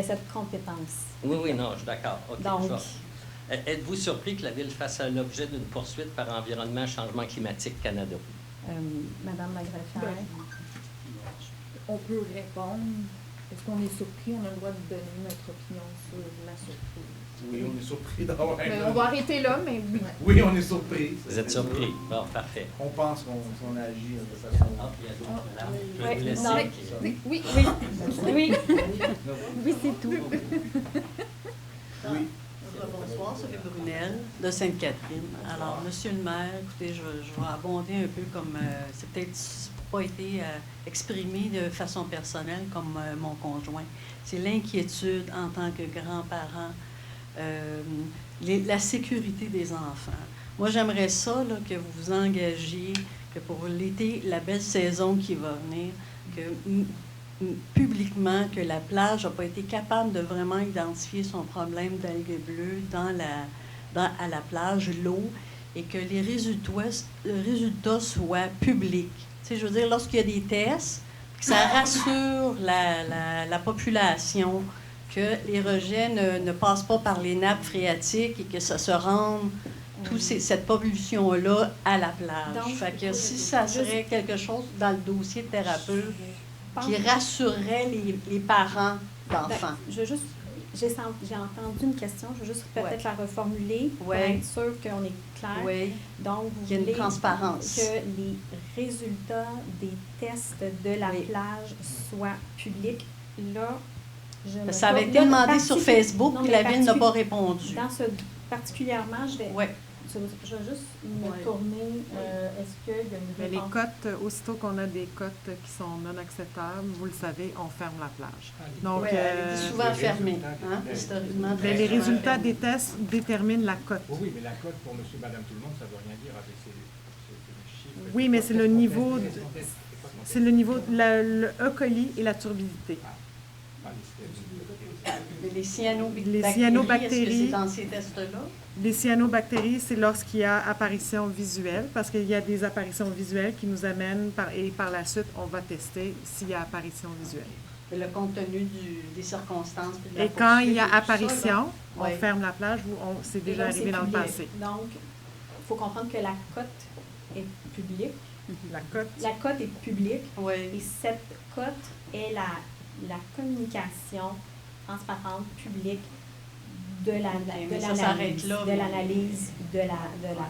cette compétence. Oui, non, je suis d'accord. Okay, donc, êtes-vous surpris que la Ville fasse l'objet d'une poursuite par Environnement Changement Climatique Canada? Madame la greffière. On peut répondre. Est-ce qu'on est surpris? On a le droit de donner notre opinion sur la surprise. Oui, on est surpris d'avoir... On va arrêter là, mais oui. Oui, on est surpris. Vous êtes surpris? Bon, parfait. On pense qu'on agit de façon... Je vais vous laisser. Oui, c'est tout. Oui. Bonsoir, Sophie Brunel, de Sainte-Catherine. Alors, Monsieur le maire, écoutez, je vais abonder un peu comme... c'est peut-être pas été exprimé de façon personnelle comme mon conjoint. C'est l'inquiétude en tant que grand-parent, la sécurité des enfants. Moi, j'aimerais ça, là, que vous vous engagiez, que pour l'été, la belle saison qui va venir, que publiquement, que la plage n'a pas été capable de vraiment identifier son problème d'algues bleues à la plage, l'eau, et que les résultats soient publics. Tu sais, je veux dire, lorsqu'il y a des tests, que ça rassure la population que les rejets ne passent pas par les nappes phréatiques et que ça se rende, cette pollution-là, à la plage. Donc, fait que si ça serait quelque chose dans le dossier de thérapeute qui rassurerait les parents d'enfants. J'ai entendu une question, je vais juste peut-être la reformuler pour être sûr qu'on est clair. Oui. Donc, vous qu'il y ait voulez une transparence. que les résultats des tests de la plage soient publics. Là, ça avait été demandé sur Facebook, puis la Ville n'a pas répondu. Particulièrement, je vais juste me tourner. Est-ce qu'il y a une Mais les réponse? cotes, aussitôt qu'on a des cotes qui sont non acceptables, vous le savez, on ferme la plage. Donc, elle est souvent fermée, historiquement. Les résultats des tests déterminent la cote. Oui, mais la cote pour monsieur, madame, tout le monde, ça ne veut rien dire avec ces chiffres. Oui, mais c'est le niveau, le E. coli et la turbidité. Les cyanobactéries, est-ce que c'est dans ces tests-là? Les cyanobactéries, c'est lorsqu'il y a apparition visuelle, parce qu'il y a des apparitions visuelles qui nous amènent, et par la suite, on va tester s'il y a apparition visuelle. Et le contenu des circonstances. Et quand il y a apparition, ça, on ferme la plage, c'est déjà arrivé dans le passé. Donc, il faut comprendre que la cote est publique. La cote est publique. Oui. Et cette cote est la communication transparente, publique de l'analyse de la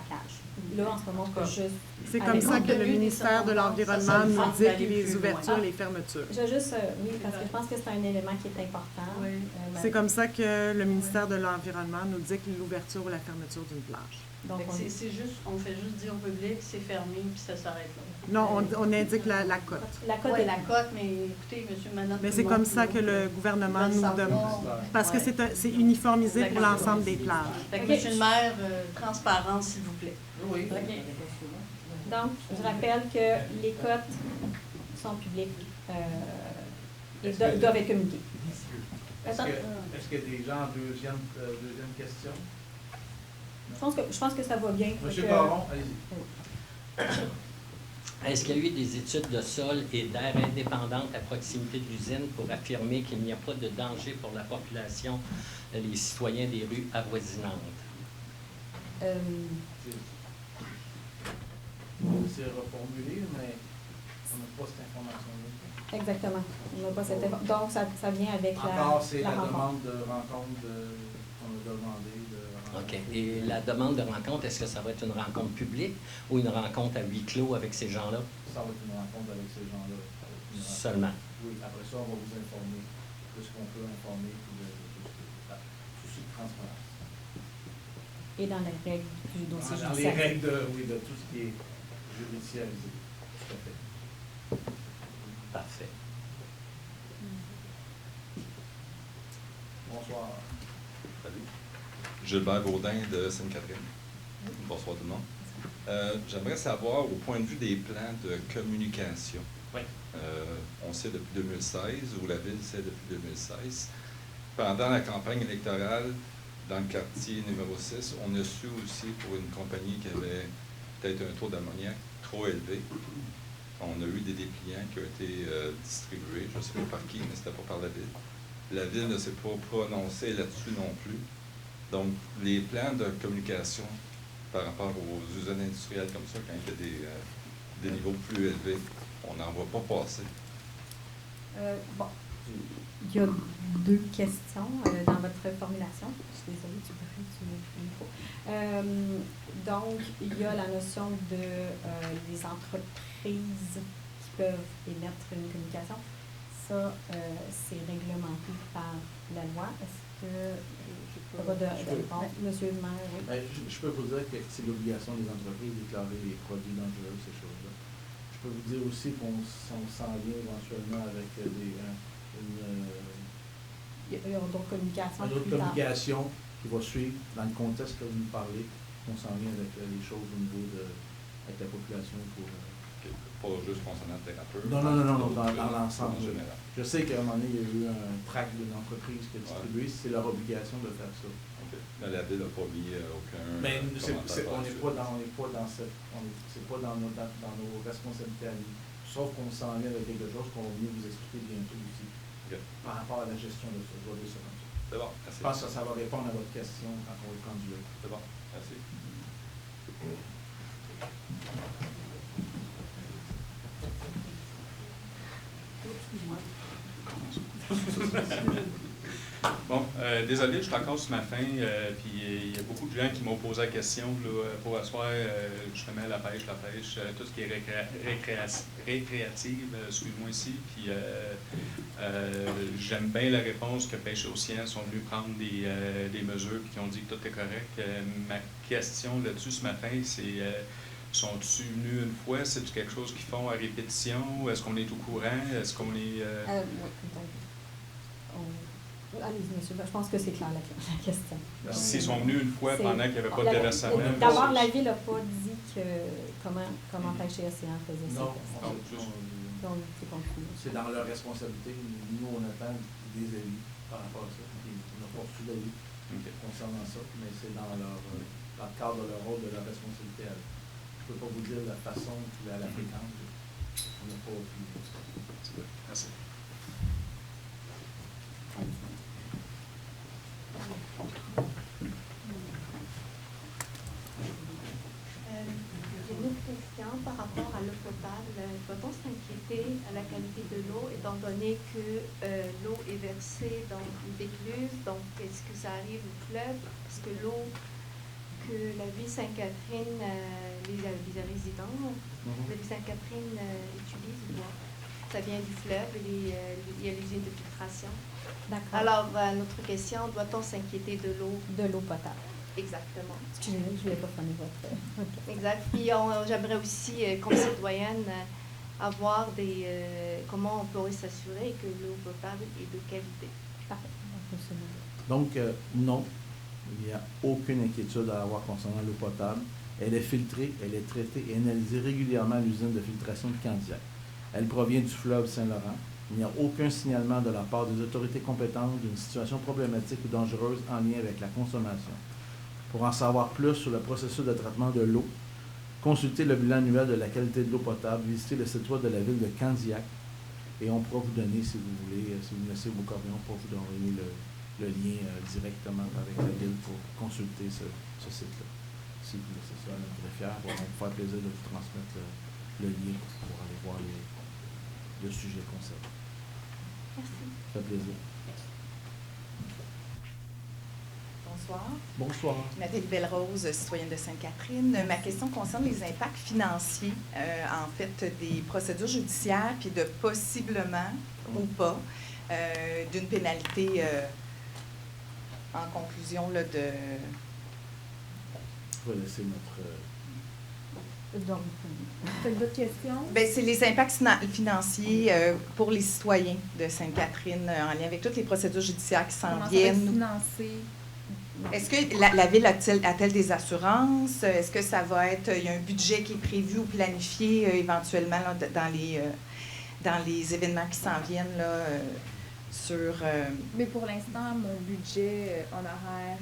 plage. Là, en ce moment, on peut juste... C'est comme ça que le ministère de l'Environnement nous dit les ouvertures, les fermetures. Je juste, oui, parce que je pense que c'est un élément qui est important. Oui. C'est comme ça que le ministère de l'Environnement nous dit que l'ouverture ou la fermeture d'une plage. Donc, on fait juste dire au public, c'est fermé, puis ça s'arrête là. Non, on indique la cote. La cote est la cote, mais écoutez, monsieur, madame... Mais c'est comme ça que le gouvernement nous demande. Parce que c'est uniformisé pour l'ensemble des plages. Fait que, monsieur le maire, transparence, s'il vous plaît. Oui. Okay. Donc, je rappelle que les cotes sont publiques et doivent être communiquées. Est-ce qu'il y a des gens en deuxième question? Je pense que ça va bien. Monsieur Baron, allez-y. Est-ce qu'il y a eu des études de sol et d'air indépendantes à proximité de l'usine pour affirmer qu'il n'y a pas de danger pour la population, les citoyens des rues avoisinantes? C'est reformulé, mais on n'a pas cette information-là. Exactement. On n'a pas cette information. Donc, ça vient avec c'est la demande de rencontre qu'on a demandé. OK. Et la demande de rencontre, est-ce que ça va être une rencontre publique ou une rencontre à huis clos avec ces gens-là? Ça va être une rencontre avec ces gens-là. Seulement? Oui. Après ça, on va vous informer de ce qu'on peut informer, souci de transparence. Et dans les règles du dossier judiciaire. Dans les règles de tout ce qui est judiciarisé. Tout à fait. Parfait. Bonsoir. Salut. Gilbert Baudin de Sainte-Catherine. Bonsoir tout le monde. J'aimerais savoir, au point de vue des plans de communication, on sait depuis 2016, ou la Ville sait depuis 2016, pendant la campagne électorale, dans le quartier numéro 6, on a su aussi pour une compagnie qui avait peut-être un taux d'ammoniac trop élevé. On a eu des dépliants qui ont été distribués, je ne sais pas par qui, mais ce n'était pas par la Ville. La Ville ne s'est pas prononcée là-dessus non plus. Donc, les plans de communication par rapport aux usines industrielles comme ça, quand il y a des niveaux plus élevés, on n'en voit pas passer. Bon, il y a deux questions dans votre formulation. Je suis désolée, tu brûles du micro. Donc, il y a la notion de les entreprises qui peuvent émettre une communication. Ça, c'est réglementé par la loi. Est-ce que pas de réponse? Monsieur le maire, oui. Je peux vous dire que c'est l'obligation des entreprises de déclarer les produits dangereux, ces choses-là. Je peux vous dire aussi qu'on s'en vient éventuellement avec il y a d'autres communications. D'autres communications qui vont suivre dans le contexte que vous nous parlez. On s'en vient avec les choses au niveau avec la population pour Pas juste concernant le thérapeute. Non, dans l'ensemble. En général. Je sais qu'à un moment donné, il y a eu un tract d'une entreprise qui a distribué, c'est leur obligation de faire ça. Okay. Mais la ville n'a pas mis aucun. Mais commentaire on n'est là-dessus. pas dans cette. C'est pas dans nos responsabilités à nous. Sauf qu'on s'en vient avec quelque chose qu'on va venir vous expliquer bientôt aussi. Okay. Par rapport à la gestion de ça. Je vais dire ça comme ça. C'est bon, merci. Je pense que ça va répondre à votre question quand on va prendre du là. C'est bon, merci. Bon, désolé, je suis encore sur ma faim, puis il y a beaucoup de gens qui m'ont posé la question là, pour asseoir justement la pêche, tout ce qui est récréative, excuse-moi ici, puis j'aime bien la réponse que Pêche Océan sont venus prendre des mesures puis qui ont dit que tout est correct. Ma question là-dessus ce matin, c'est sont-ils venus une fois? C'est quelque chose qu'ils font à répétition? Est-ce qu'on est au courant? Est-ce qu'on est... Allez-y, monsieur. Je pense que c'est clair la question. S'ils sont venus une fois pendant qu'il n'y avait pas de déversement? D'abord, la Ville n'a pas dit comment Pêche Océan faisait ça. Non, Donc, c'est compris. C'est dans leur responsabilité. Nous, on attend des avis par rapport à ça. On n'a pas reçu d'avis concernant ça, mais c'est dans le cadre de leur rôle, de leur responsabilité à eux. Je ne peux pas vous dire la façon ou la fréquence. On n'a pas pu. Merci. J'ai une autre question par rapport à l'eau potable. Peut-on s'inquiéter à la qualité de l'eau, étant donné que l'eau est versée dans une écluse? Donc, est-ce que ça arrive au fleuve? Parce que l'eau que la ville Sainte-Catherine, les résidents de la ville Sainte-Catherine utilisent, ça vient du fleuve, il y a l'usine de filtration. D'accord. Alors, notre question, doit-on s'inquiéter de l'eau? De l'eau potable. Exactement. Excusez-moi, je ne voulais pas finir votre... Okay. Exact. Puis j'aimerais aussi, comme citoyenne, avoir comment on pourrait s'assurer que l'eau potable est de qualité. Parfait. Donc, non, il n'y a aucune inquiétude à avoir concernant l'eau potable. Elle est filtrée, elle est traitée et analysée régulièrement à l'usine de filtration de Candiac. Elle provient du fleuve Saint-Laurent. Il n'y a aucun signalement de la part des autorités compétentes d'une situation problématique ou dangereuse en lien avec la consommation. Pour en savoir plus sur le processus de traitement de l'eau, consultez le bilan annuel de la qualité de l'eau potable, visitez le site web de la ville de Candiac et on pourra vous donner, si vous voulez, si vous me laissez vos coordonnées, on pourra vous donner le lien directement avec la ville pour consulter ce site-là. Si vous laissez ça à notre greffière, on va vous faire plaisir de vous transmettre le lien pour aller voir le sujet concerné. Merci. Ça fait plaisir. Bonsoir. Bonsoir. Nathalie Belrose, citoyenne de Sainte-Catherine. Ma question concerne les impacts financiers, en fait, des procédures judiciaires, puis de possiblement, ou pas, d'une pénalité en conclusion là, de... Je vais laisser notre... Donc, tu as d'autres questions? Bien, c'est les impacts financiers pour les citoyens de Sainte-Catherine en lien avec toutes les procédures judiciaires qui s'en viennent. Comment ça va être financé? Est-ce que la Ville a-t-elle des assurances? Est-ce que ça va être... Il y a un budget qui est prévu ou planifié éventuellement là, dans les événements qui s'en viennent là, sur... Mais pour l'instant, mon budget honoraire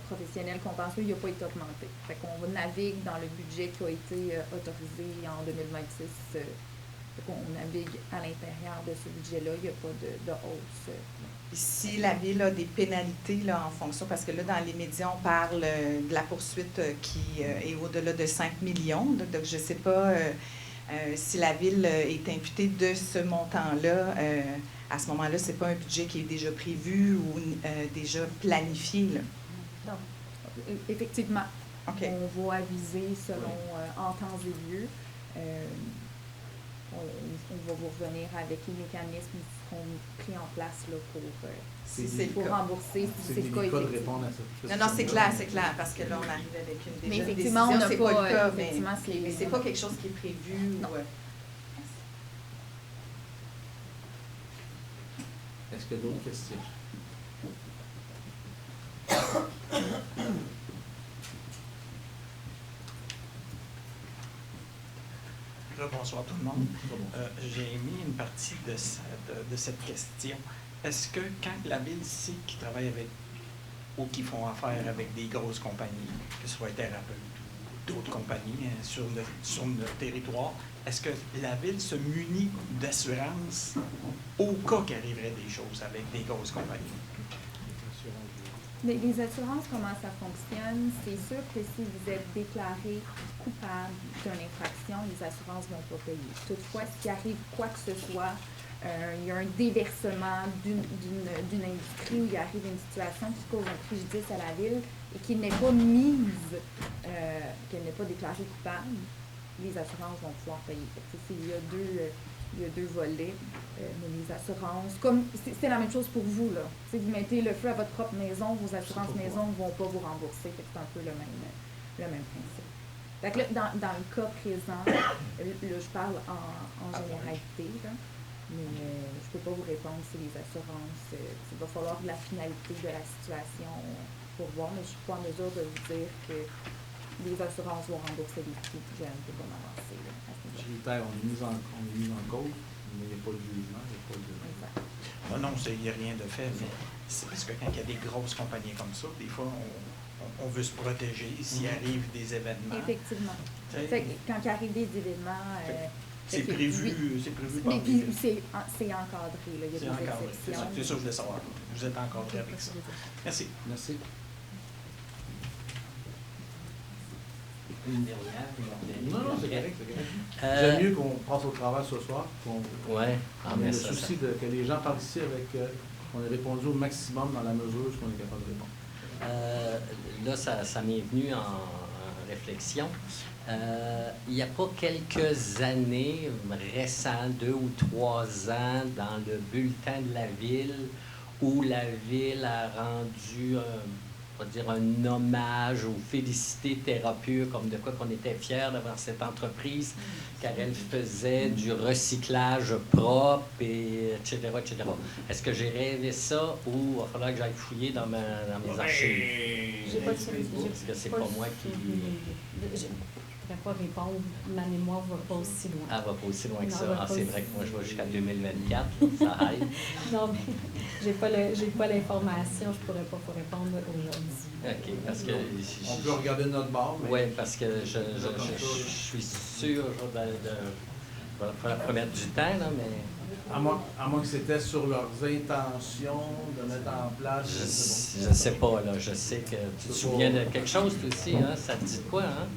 professionnel compensé, il n'a pas été augmenté. Fait qu'on navigue dans le budget qui a été autorisé en 2026. Fait qu'on navigue à l'intérieur de ce budget-là. Il n'y a pas de hausse. Si la Ville a des pénalités là, en fonction, parce que là, dans les médias, on parle de la poursuite qui est au-delà de 5 millions. Donc, je ne sais pas si la Ville est imputée de ce montant-là. À ce moment-là, ce n'est pas un budget qui est déjà prévu ou déjà planifié. Là. Non. Effectivement. Okay. On va aviser selon en temps et lieu. On va vous revenir avec les mécanismes qui seront pris en place là, pour rembourser si c'est le cas. Répondre à ça. Non, c'est clair, parce que là, on arrive avec une mais déjà effectivement, décision. on n'a pas le cas, mais c'est pas quelque chose qui est prévu. Non. Est-ce qu'il y a d'autres questions? Bonsoir tout le monde. J'ai mis une partie de cette question. Est-ce que quand la Ville sait qu'ils travaillent avec ou qu'ils font affaire avec des grosses compagnies, que ce soit thérapeutes ou d'autres compagnies sur notre territoire, est-ce que la Ville se munit d'assurance au cas qu'il arriverait des choses avec des grosses compagnies? Les assurances, comment ça fonctionne? C'est sûr que si vous êtes déclaré coupable d'une infraction, les assurances ne vont pas payer. Toutefois, s'il arrive quoi que ce soit, il y a un déversement d'une industrie où il arrive une situation qui cause un préjudice à la Ville et qui n'est pas mise, qu'elle n'est pas déclarée coupable, les assurances vont pouvoir payer. Il y a deux volets, mais les assurances, comme c'est la même chose pour vous, là. Si vous mettez le feu à votre propre maison, vos assurances maison ne vont pas vous rembourser. C'est un peu le même principe. Fait que là, dans le cas présent, là, je parle en généralité, là, mais je ne peux pas vous répondre si les assurances, il va falloir la finalité de la situation pour voir, mais je ne suis pas en mesure de vous dire que les assurances vont rembourser les coûts, je ne peux pas m'avancer. Militaire, on est mis en cause, mais il n'y a pas de jugement, il n'y a pas de... Non, il n'y a rien de fait, mais c'est parce que quand il y a des grosses compagnies comme ça, des fois, on veut se protéger s'il arrive des événements. Effectivement. Fait que quand il arrive des événements... c'est prévu par mais puis c'est encadré, là. Il y a des encadré. exceptions. C'est ça que je voulais savoir. Vous êtes encadré avec ça. Merci. Merci. Une dernière. Non, c'est correct. J'aime mieux qu'on passe au travail ce soir. Ouais. Mais le souci que les gens parlent ici avec qu'on ait répondu au maximum dans la mesure où on est capable de répondre. Là, ça m'est venu en réflexion. Il n'y a pas quelques années récentes, 2 ou 3 ans, dans le bulletin de la Ville, où la Ville a rendu un hommage ou félicité Thérapure comme de quoi qu'on était fiers d'avoir cette entreprise, car elle faisait du recyclage propre, et etc., etc. Est-ce que j'ai rêvé ça ou il va falloir que j'aille fouiller dans mes archives? Parce que c'est pas moi qui... Je ne pourrais pas répondre. Ma mémoire ne va pas aussi loin. Elle va pas aussi loin que ça. C'est vrai que moi, je vais jusqu'à 2024. Ça aide. Non, mais j'ai pas l'information. Je ne pourrais pas vous répondre aujourd'hui. OK, parce que... On peut regarder notre barre. Oui, parce que je suis sûr de faut mettre du temps, là, mais... À moins que c'était sur leurs intentions de mettre en place... Je ne sais pas, là. Je sais que tu te souviens de quelque chose, toi aussi, hein? Ça te dit de quoi, hein?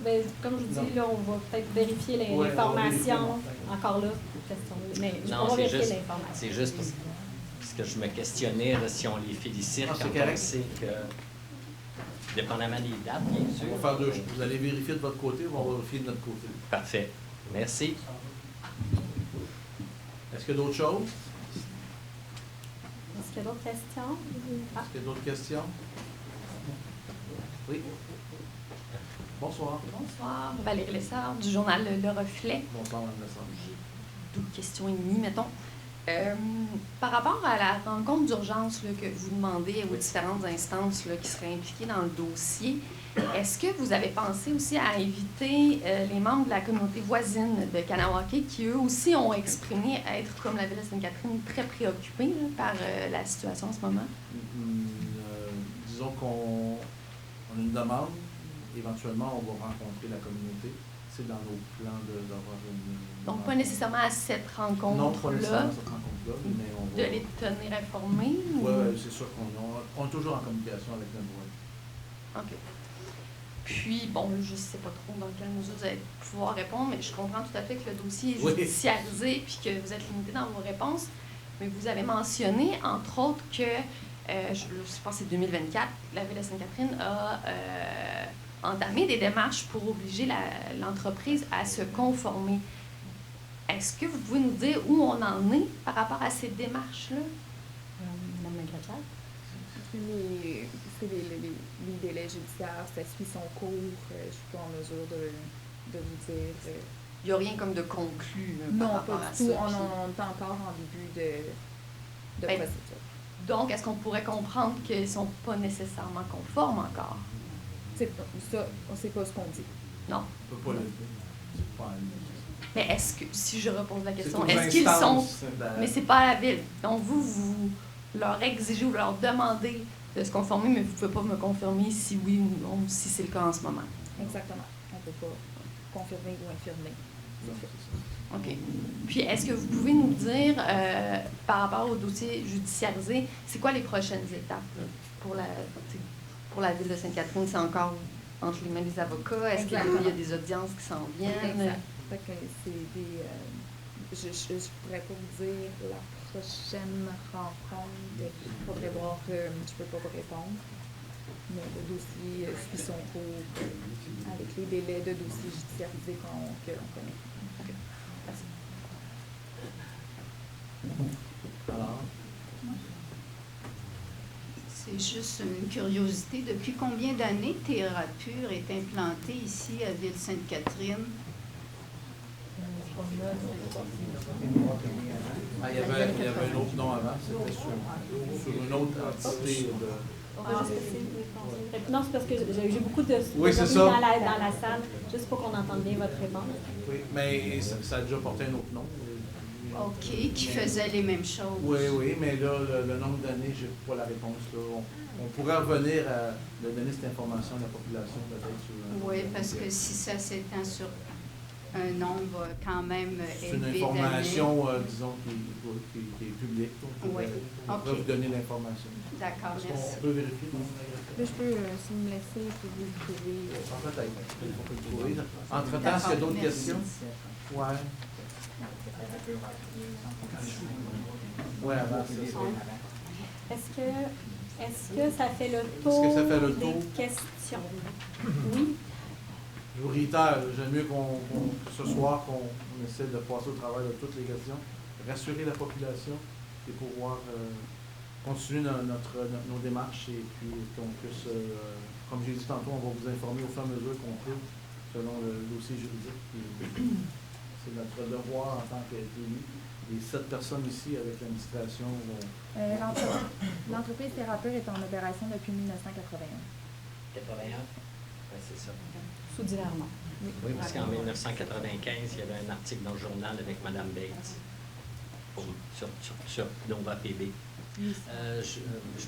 Ben, comme je vous dis, là, on va peut-être vérifier l'information. Encore là, question. Mais je non, vais vérifier l'information. C'est juste parce que je me questionnais là, si on les félicite quand on sait que, dépendamment des dates, bien sûr. On va faire 2 choses. Vous allez vérifier de votre côté, on va vérifier de notre côté. Parfait. Merci. Est-ce qu'il y a d'autres choses? Est-ce qu'il y a d'autres questions? Est-ce qu'il y a d'autres questions? Oui. Bonsoir. Bonsoir. Valérie Lessard, du journal Le Reflet. Bonsoir, Mme Lessard. J'ai 2 questions et demie, mettons. Par rapport à la rencontre d'urgence là, que vous demandez aux différentes instances là, qui seraient impliquées dans le dossier, est-ce que vous avez pensé aussi à inviter les membres de la communauté voisine de Kahnawake qui, eux aussi, ont exprimé être, comme la Ville de Sainte-Catherine, très préoccupés là, par la situation en ce moment? Disons qu'on a une demande. Éventuellement, on va rencontrer la communauté. C'est dans nos plans d'avoir une... Donc, pas nécessairement à cette rencontre-là? Non, pas nécessairement à cette rencontre-là, mais on va... De les tenir informés? Oui, c'est sûr qu'on est toujours en communication avec notre voix. OK. Puis, bon, je ne sais pas trop dans quelle mesure vous allez pouvoir répondre, mais je comprends tout à fait que le dossier est judiciarisé puis que vous êtes limité dans vos réponses. Mais vous avez mentionné, entre autres, que, je pense que c'est 2024, la Ville de Sainte-Catherine a... entamer des démarches pour obliger l'entreprise à se conformer. Est-ce que vous pouvez nous dire où on en est par rapport à ces démarches-là? Mme Magretta? Les délais judiciaires, ça suit son cours. Je ne suis pas en mesure de vous dire... Il n'y a rien comme de conclu non, par rapport pas à du tout. ça. On est encore en début de procédure. Donc, est-ce qu'on pourrait comprendre qu'ils ne sont pas nécessairement conformes encore? Ça, on ne sait pas ce qu'on dit. Non. On ne peut pas le dire. C'est pas Mais est-ce que, si je repose la question, aux est-ce qu'ils sont... instances, Mais c'est pas à la ville. Donc vous leur exigez ou leur demandez de se conformer, mais vous ne pouvez pas me confirmer si oui ou non, si c'est le cas en ce moment. Exactement. On ne peut pas confirmer ou infirmer. OK. Puis, est-ce que vous pouvez nous dire, par rapport au dossier judiciarisé, c'est quoi les prochaines étapes là, pour la Ville de Sainte-Catherine? C'est encore entre les mains des avocats? Est-ce qu'il y a des audiences qui s'en viennent? Exact. Fait que c'est des... je ne pourrais pas vous dire la prochaine rencontre. Il faudrait voir, je ne peux pas vous répondre. Mais le dossier suit son cours avec les délais de dossier judiciarisé que l'on connaît. OK. Merci. Alors? C'est juste une curiosité. Depuis combien d'années Thérapure est implanté ici à Ville-Sainte-Catherine? Il y avait un autre nom avant, c'était sur une autre entité de... Non, c'est parce que j'ai beaucoup de oui, c'est ça. dans la salle, juste pour qu'on entende bien votre réponse. Oui, mais ça a déjà porté un autre nom. OK, qui faisait les mêmes choses. Oui, mais là, le nombre d'années, je n'ai pas la réponse. Là. On pourrait revenir à donner cette information à la population, peut-être. Oui, parce que si ça s'étend sur un nombre quand même c'est une élevé information, disons, qui est publique. On pourrait vous donner l'information. D'accord, merci. On peut vérifier. Là, je peux, si vous me laissez, je peux vous le trouver. Peut-être. On peut le trouver. Entre-temps, est-ce qu'il y a d'autres questions? Oui. Oui, avant, c'est ça. Est-ce que ça fait le tour, des questions? Oui. Je vous réitère, j'aime mieux ce soir qu'on essaie de passer au travers de toutes les questions, rassurer la population et pouvoir continuer nos démarches et puis qu'on puisse, comme j'ai dit tantôt, on va vous informer au fur et à mesure qu'on peut selon le dossier juridique. C'est notre devoir en tant qu'élu. Les 7 personnes ici avec l'administration vont... L'entreprise Thérapure est en opération depuis 1981. 81? Oui, c'est ça. Sous divers noms. Oui, parce qu'en 1995, il y avait un article dans le journal avec Mme Bates sur Nova PB.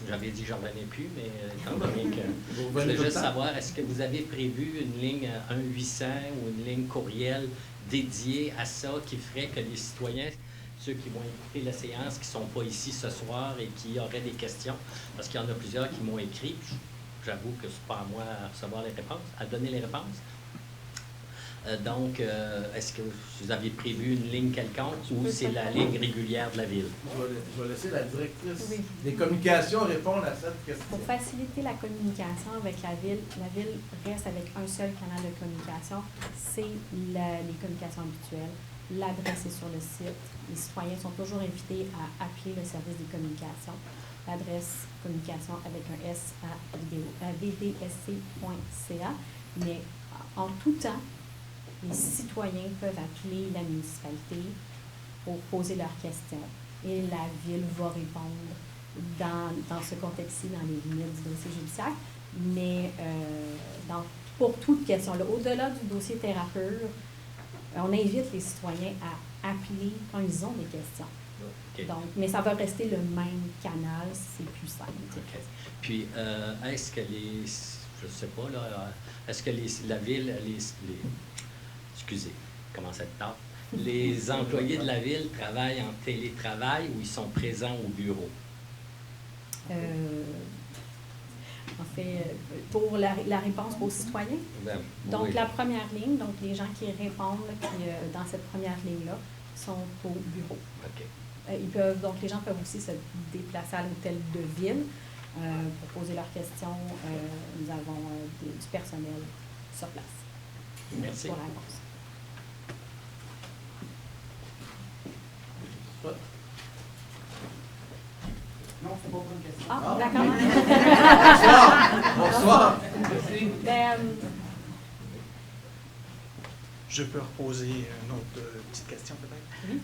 J'avais dit que j'en revenais plus, mais étant donné que je voulais juste savoir, est-ce que vous avez prévu une ligne 1-800 ou une ligne courriel dédiée à ça qui ferait que les citoyens, ceux qui vont écouter la séance, qui ne sont pas ici ce soir et qui auraient des questions, parce qu'il y en a plusieurs qui m'ont écrit, j'avoue que ce n'est pas à moi à recevoir les réponses, à donner les réponses. Donc, est-ce que vous aviez prévu une ligne quelconque ou c'est la ligne régulière de la Ville? Je vais laisser la directrice des communications répondre à cette question. Pour faciliter la communication avec la Ville reste avec un seul canal de communication, c'est les communications habituelles. L'adresse est sur le site. Les citoyens sont toujours invités à appeler le service des communications. L'adresse communication avec un S à vdsc.ca. Mais en tout temps, les citoyens peuvent appeler la municipalité pour poser leurs questions. Et la Ville va répondre dans ce contexte-ci, dans les limites du dossier judiciaire. Mais pour toute question, au-delà du dossier Thérapure, on invite les citoyens à appeler quand ils ont des questions. Okay. Donc, mais ça va rester le même canal, c'est plus simple. Okay. Puis, est-ce que je ne sais pas, là, est-ce que la Ville, excusez, comment ça tard, les employés de la Ville travaillent en télétravail ou ils sont présents au bureau? En fait, pour la réponse aux citoyens. Donc, oui. la première ligne, donc les gens qui répondent dans cette première ligne-là sont au bureau. Okay. Donc, les gens peuvent aussi se déplacer à l'hôtel de ville pour poser leurs questions. Nous avons du personnel sur place. Merci. Pour la réponse. Non, c'est pas pour une question. Ah, d'accord. Bonsoir. Je peux reposer une autre petite question peut-être. Oui.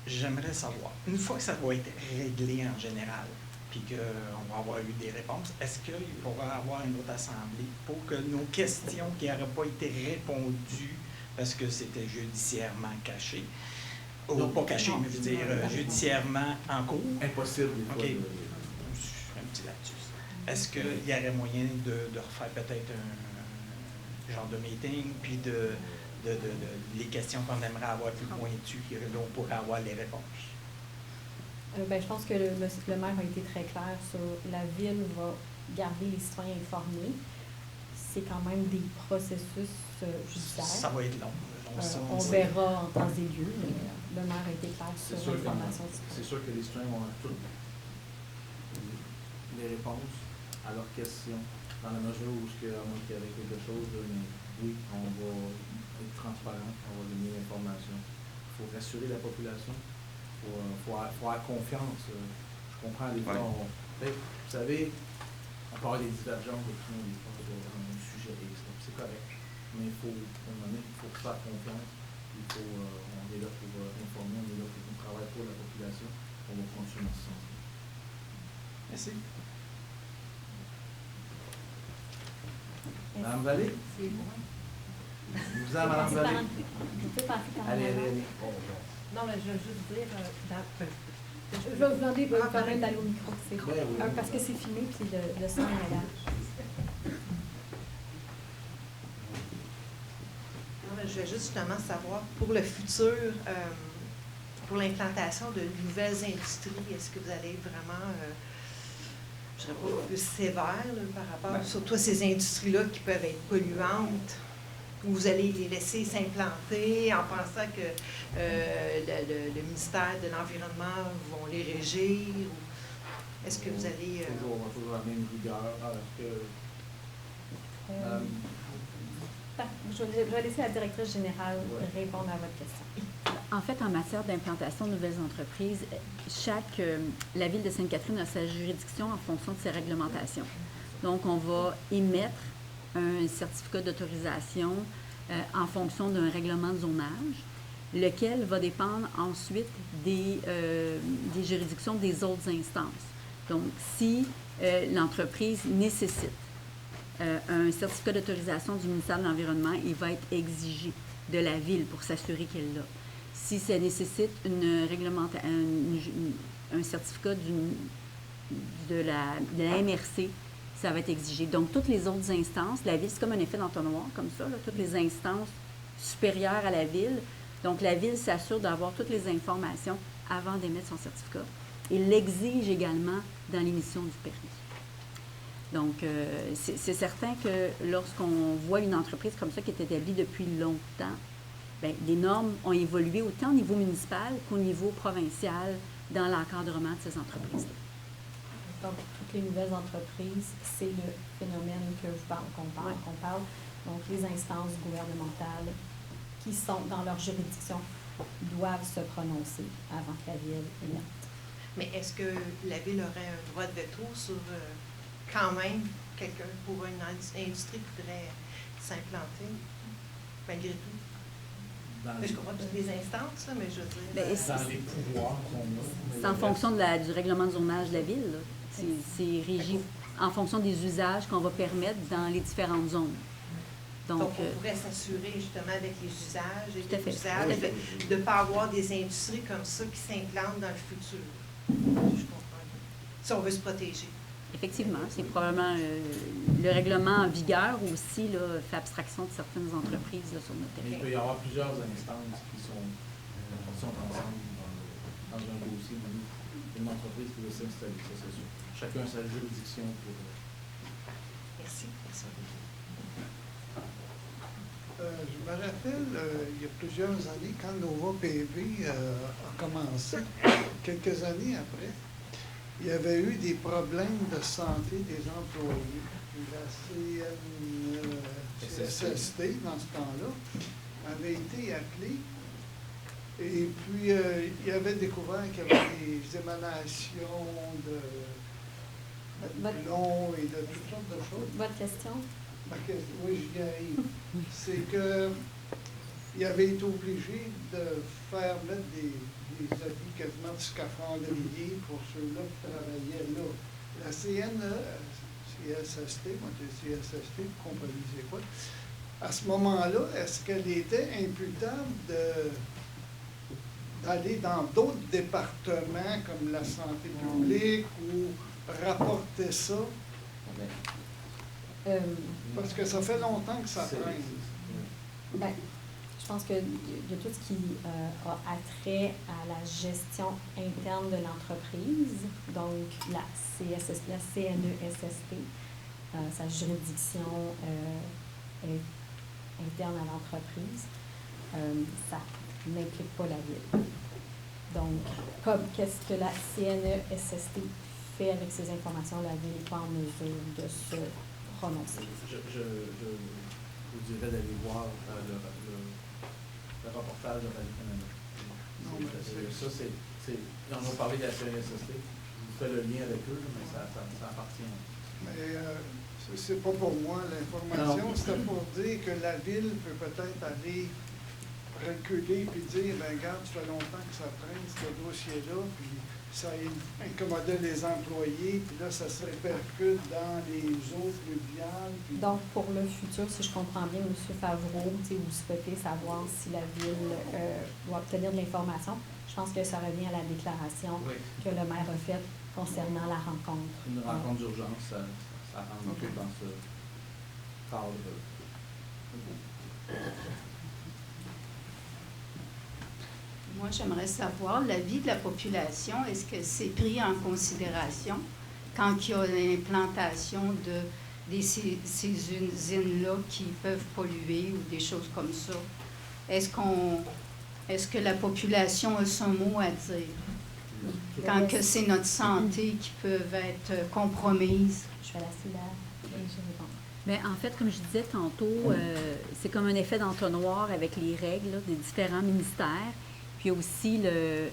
J'aimerais savoir, une fois que ça va être réglé en général, puis qu'on va avoir eu des réponses, est-ce qu'il pourra avoir une autre assemblée pour que nos questions qui n'auraient pas été répondues parce que c'était judiciairement caché, ou pas caché, mais je veux dire judiciairement en cours? Impossible. OK. Un petit lapsus. Est-ce qu'il y aurait moyen de refaire peut-être un genre de meeting, puis les questions qu'on aimerait avoir plus pointues, que là, on pourrait avoir les réponses? Ben, je pense que le maire a été très clair sur la ville va garder les citoyens informés. C'est quand même des processus judiciaires. Ça va être long. On verra en temps et lieu, mais le maire a été clair sur l'information. C'est sûr que les citoyens vont avoir toutes les réponses à leurs questions, dans la mesure où, à moins qu'il y avait quelque chose, mais oui, on va être transparent, on va donner l'information. Il faut rassurer la population, il faut avoir confiance. Je comprends des fois, vous savez, on peut avoir des divergences d'opinion des fois sur un sujet X, c'est correct. Mais à un moment donné, il faut faire confiance. On est là pour informer, on est là pour travailler pour la population. On va continuer dans ce sens-là. Merci. Madame Vallée? C'est bon. Vous avez Madame Vallée? Allez. Non, mais je veux juste dire, je vais vous demander quand même d'aller au micro. Parce que c'est filmé, puis le son est là. Je vais juste justement savoir, pour le futur, pour l'implantation de nouvelles industries, est-ce que vous allez vraiment, je dirais pas plus sévère là, par rapport surtout à ces industries-là qui peuvent être polluantes, ou vous allez les laisser s'implanter en pensant que le ministère de l'Environnement vont les régir? Ou est-ce que vous allez... Toujours la même rigueur. Je vais laisser la directrice générale répondre à votre question. En fait, en matière d'implantation de nouvelles entreprises, la Ville de Sainte-Catherine a sa juridiction en fonction de ses réglementations. Donc, on va émettre un certificat d'autorisation en fonction d'un règlement de zonage, lequel va dépendre ensuite des juridictions des autres instances. Donc, si l'entreprise nécessite un certificat d'autorisation du ministère de l'Environnement, il va être exigé de la Ville pour s'assurer qu'elle l'a. Si ça nécessite un certificat de la MRC, ça va être exigé. Donc, toutes les autres instances, la Ville, c'est comme un effet d'entonnoir, comme ça, là, toutes les instances supérieures à la Ville. Donc, la Ville s'assure d'avoir toutes les informations avant d'émettre son certificat. Et l'exige également dans l'émission du permis. Donc, c'est certain que lorsqu'on voit une entreprise comme ça qui est établie depuis longtemps, bien, les normes ont évolué autant au niveau municipal qu'au niveau provincial dans l'encadrement de ces entreprises-là. Donc, toutes les nouvelles entreprises, c'est le phénomène qu'on parle. Donc, les instances gouvernementales qui sont dans leur juridiction doivent se prononcer avant que la Ville émette. Mais est-ce que la Ville aurait un droit de veto sur quand même quelqu'un pour une industrie qui voudrait s'implanter, malgré tout? Je comprends toutes les instances, là, mais je veux dire... Dans les pouvoirs qu'on a. C'est en fonction du règlement de zonage de la Ville. C'est régi en fonction des usages qu'on va permettre dans les différentes zones. Donc on pourrait s'assurer justement avec les usages de ne pas avoir des industries comme ça qui s'implantent dans le futur. Je comprends. Si on veut se protéger. Effectivement, c'est probablement le règlement en vigueur aussi là, fait abstraction de certaines entreprises là, sur notre territoire. Mais il peut y avoir plusieurs instances qui sont ensemble dans un dossier d'une entreprise qui veut s'installer, ça c'est sûr. Chacun a sa juridiction pour... Merci. Je me rappelle, il y a plusieurs années, quand Nova PV a commencé, quelques années après, il y avait eu des problèmes de santé des employés. La CNSST, dans ce temps-là, avait été appelée. Et puis, il avait découvert qu'il y avait des émanations de plomb et de toutes sortes de choses. Votre question? Oui, j'y arrive. C'est que il avait été obligé de faire mettre des habits quasiment de scaphandriers pour ceux-là qui travaillaient là. La CSST, moi j'ai CSST, vous comprenez c'est quoi? À ce moment-là, est-ce qu'elle était imputable d'aller dans d'autres départements comme la santé publique ou rapporter ça? Parce que ça fait longtemps que ça traîne. Ben, je pense qu'il y a tout ce qui a attrait à la gestion interne de l'entreprise, donc la CNESST, sa juridiction est interne à l'entreprise, ça n'implique pas la ville. Donc, qu'est-ce que la CNESST fait avec ces informations, la ville n'est pas en mesure de se prononcer. Je vous dirais d'aller voir le reportage de Radio-Canada. Ça, ils en ont parlé de la CNSST. Je vous fais le lien avec eux, mais ça appartient. Mais c'est pas pour moi l'information, c'était pour dire que la ville peut peut-être aller reculer puis dire, ben regarde, ça fait longtemps que ça traîne, ce dossier-là, puis ça incommodait les employés, puis là, ça se répercute dans les eaux fluviales. Puis... Donc, pour le futur, si je comprends bien, M. Favreau, vous souhaitez savoir si la Ville va obtenir de l'information. Je pense que ça revient à la déclaration que le maire a faite concernant la rencontre. Une rencontre d'urgence, ça rentre dans ce cadre. Moi, j'aimerais savoir l'avis de la population. Est-ce que c'est pris en considération quand il y a l'implantation de ces usines-là qui peuvent polluer ou des choses comme ça? Est-ce que la population a son mot à dire? Quand que c'est notre santé qui peut être compromise? Je vais laisser et je réponds. Bien, en fait, comme je disais tantôt, c'est comme un effet d'entonnoir avec les règles là, des différents ministères. Puis aussi le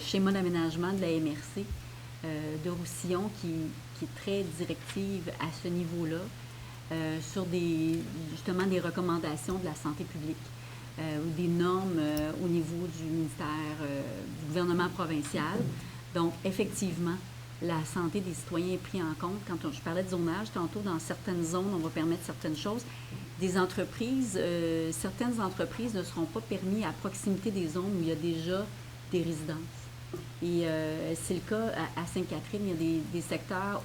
schéma d'aménagement de la MRC de Roussillon qui est très directive à ce niveau-là sur justement des recommandations de la santé publique ou des normes au niveau du ministère du gouvernement provincial. Donc, effectivement, la santé des citoyens est prise en compte. Quand je parlais de zonage, tantôt, dans certaines zones, on va permettre certaines choses. Certaines entreprises ne seront pas permises à proximité des zones où il y a déjà des résidences. Et c'est le cas à Sainte-Catherine. Il y a des secteurs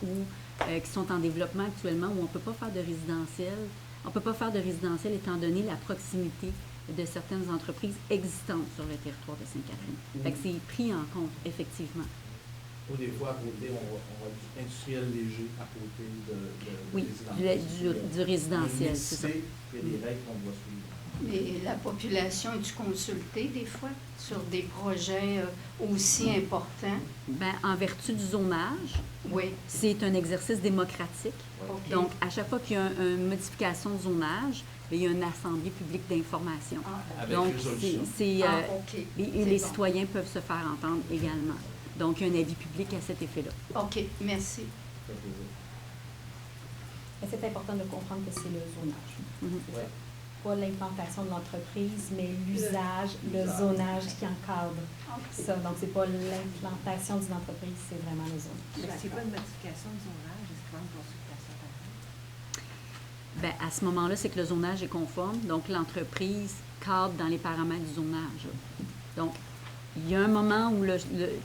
qui sont en développement actuellement où on ne peut pas faire de résidentiel. On ne peut pas faire de résidentiel étant donné la proximité de certaines entreprises existantes sur le territoire de Sainte-Catherine. Fait que c'est pris en compte, effectivement. Ou des fois, à côté, on va du industriel léger à côté du résidentiel, c'est ça. Il y a des règles qu'on doit suivre. Et la population est-tu consultée des fois sur des projets aussi importants? Bien, en vertu du zonage, oui. C'est un exercice démocratique. Okay. Donc, à chaque fois qu'il y a une modification de zonage, il y a une assemblée publique d'information. Donc, les citoyens peuvent se faire entendre également. Donc, il y a un avis public à cet effet-là. OK, merci. Et c'est important de comprendre que c'est le zonage. Pas l'implantation de l'entreprise, mais l'usage, le zonage qui encadre ça. Donc, c'est pas l'implantation d'une entreprise, c'est vraiment le zonage. Mais c'est pas une modification de zonage, est-ce qu'il y a une consultation par Bien, à ce moment-là, c'est que le zonage est conforme. Donc, l'entreprise cadre dans les paramètres du zonage. Donc, il y a un moment où,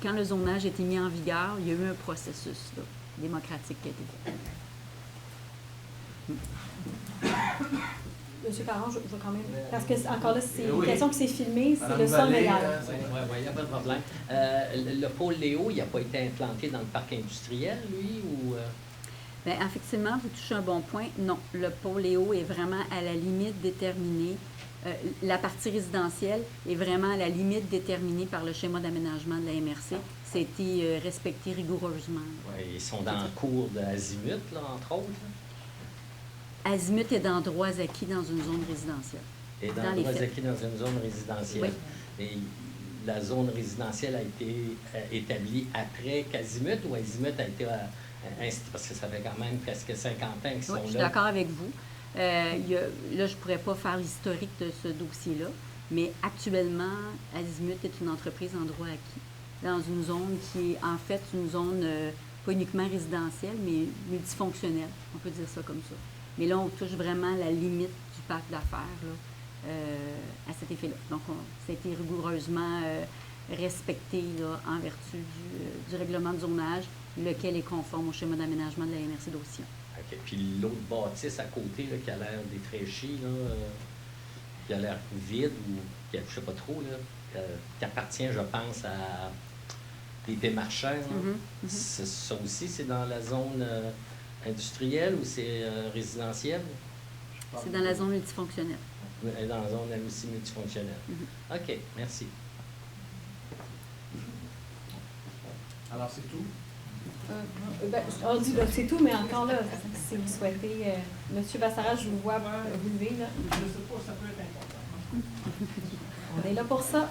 quand le zonage a été mis en vigueur, il y a eu un processus démocratique qui a été fait. Monsieur Caron, je veux quand même... Parce que, encore là, c'est une question que c'est filmé, c'est le sol légal. Oui, il n'y a pas de problème. Le pôle Léo, il n'a pas été implanté dans le parc industriel, lui, ou... Bien, effectivement, vous touchez un bon point. Non, le pôle Léo est vraiment à la limite déterminée. La partie résidentielle est vraiment à la limite déterminée par le schéma d'aménagement de la MRC. Ça a été respecté rigoureusement. Oui, ils sont dans le cours d'Azimut, là, entre autres. Azimut est dans droits acquis dans une zone résidentielle. Et dans droits acquis dans une zone résidentielle. Oui. Et la zone résidentielle a été établie après qu'Azimut, ou Azimut a été... parce que ça fait quand même presque 50 ans qu'ils sont là. Je suis d'accord avec vous. Là, je ne pourrais pas faire l'historique de ce dossier-là, mais actuellement, Azimut est une entreprise en droit acquis, dans une zone qui est en fait une zone pas uniquement résidentielle, mais multifonctionnelle, on peut dire ça comme ça. Mais là, on touche vraiment la limite du parc d'affaires là, à cet effet-là. Donc, ça a été rigoureusement respecté là, en vertu du règlement de zonage, lequel est conforme au schéma d'aménagement de la MRC d'Aucyon. OK. Puis l'autre bâtisse à côté, là, qui a l'air défraîchi, là, qui a l'air vide, ou je ne sais pas trop, là, qui appartient, je pense, à des marcheurs. Ça aussi, c'est dans la zone industrielle ou c'est résidentiel? C'est dans la zone multifonctionnelle. Dans la zone aussi multifonctionnelle. OK, merci. Alors, c'est tout? On dit c'est tout, mais encore là, si vous souhaitez, M. Bassara, je vous vois vous lever. Là. Je ne sais pas, ça peut être important. On est là pour ça.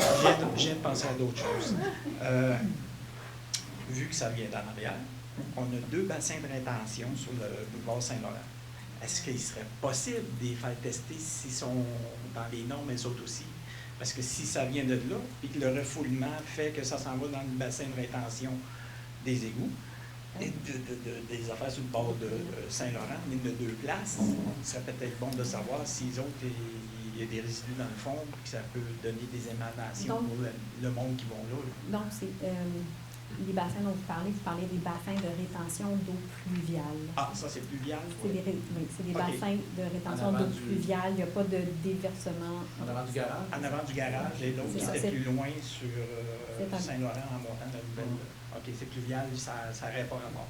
Je viens de penser à d'autres choses. Vu que ça vient d'en arrière, on a 2 bassins de rétention sur le boulevard Saint-Laurent. Est-ce qu'il serait possible de les faire tester s'ils sont dans les normes, elles autres aussi? Parce que si ça vient de là, puis que le refoulement fait que ça s'en va dans le bassin de rétention des égouts, et des affaires sur le bord de Saint-Laurent, mais de 2 places, ce serait peut-être bon de savoir si les autres, il y a des résidus dans le fond, puis que ça peut donner des émanations Donc, pour le monde qui vont là. Donc, c'est les bassins dont vous parlez des bassins de rétention d'eau pluviale. Ah, ça, c'est pluvial? C'est des bassins de rétention d'eau pluviale. Il n'y a pas de déversement. En avant du garage? En avant du garage, et l'autre qui était plus loin sur Saint-Laurent en montant la nouvelle. OK, c'est pluvial, ça n'aurait pas rapport.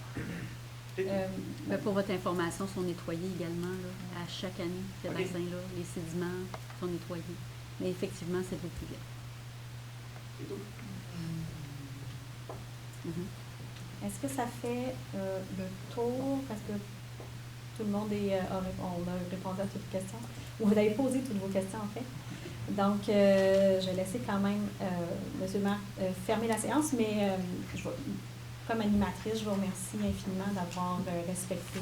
Pour votre information, sont nettoyés également là, à chaque année, ces bassins-là. Les sédiments sont nettoyés. Mais effectivement, c'est l'eau pluviale. C'est tout. Est-ce que ça fait le tour? Parce que tout le monde on a répondu à toutes les questions. Ou vous avez posé toutes vos questions, en fait. Donc, je vais laisser quand même M. le maire fermer la séance, mais comme animatrice, je vous remercie infiniment d'avoir respecté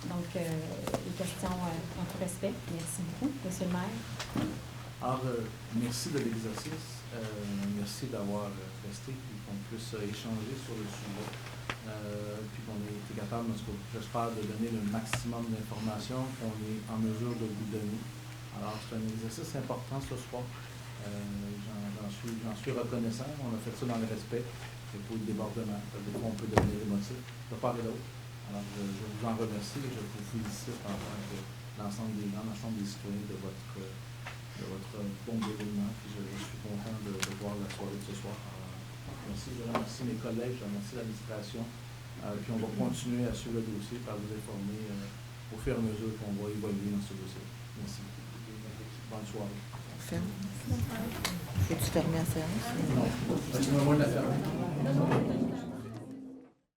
les questions en tout respect. Merci beaucoup, M. le maire. Alors, merci de l'exercice. Merci d'avoir resté et qu'on puisse échanger sur le sujet. Puis qu'on ait été capable, j'espère, de donner le maximum d'informations qu'on est en mesure de vous donner. Alors, c'est un exercice important ce soir. J'en suis reconnaissant. On a fait ça dans le respect. Il n'y a pas eu de débordement. Des fois, on peut devenir émotif. De part et d'autre. Alors, je vous en remercie et je vous félicite en tant que l'ensemble des gens, l'ensemble des citoyens de votre bon déroulement. Puis je suis content de voir la soirée de ce soir. Merci, je remercie mes collègues, je remercie l'administration. Puis on va continuer à suivre le dossier, par vous informer au fur et à mesure qu'on va évoluer dans ce dossier. Merci. Bonne soirée. Ferme. Peux-tu fermer la séance? Non. Parce que moi, je la ferme.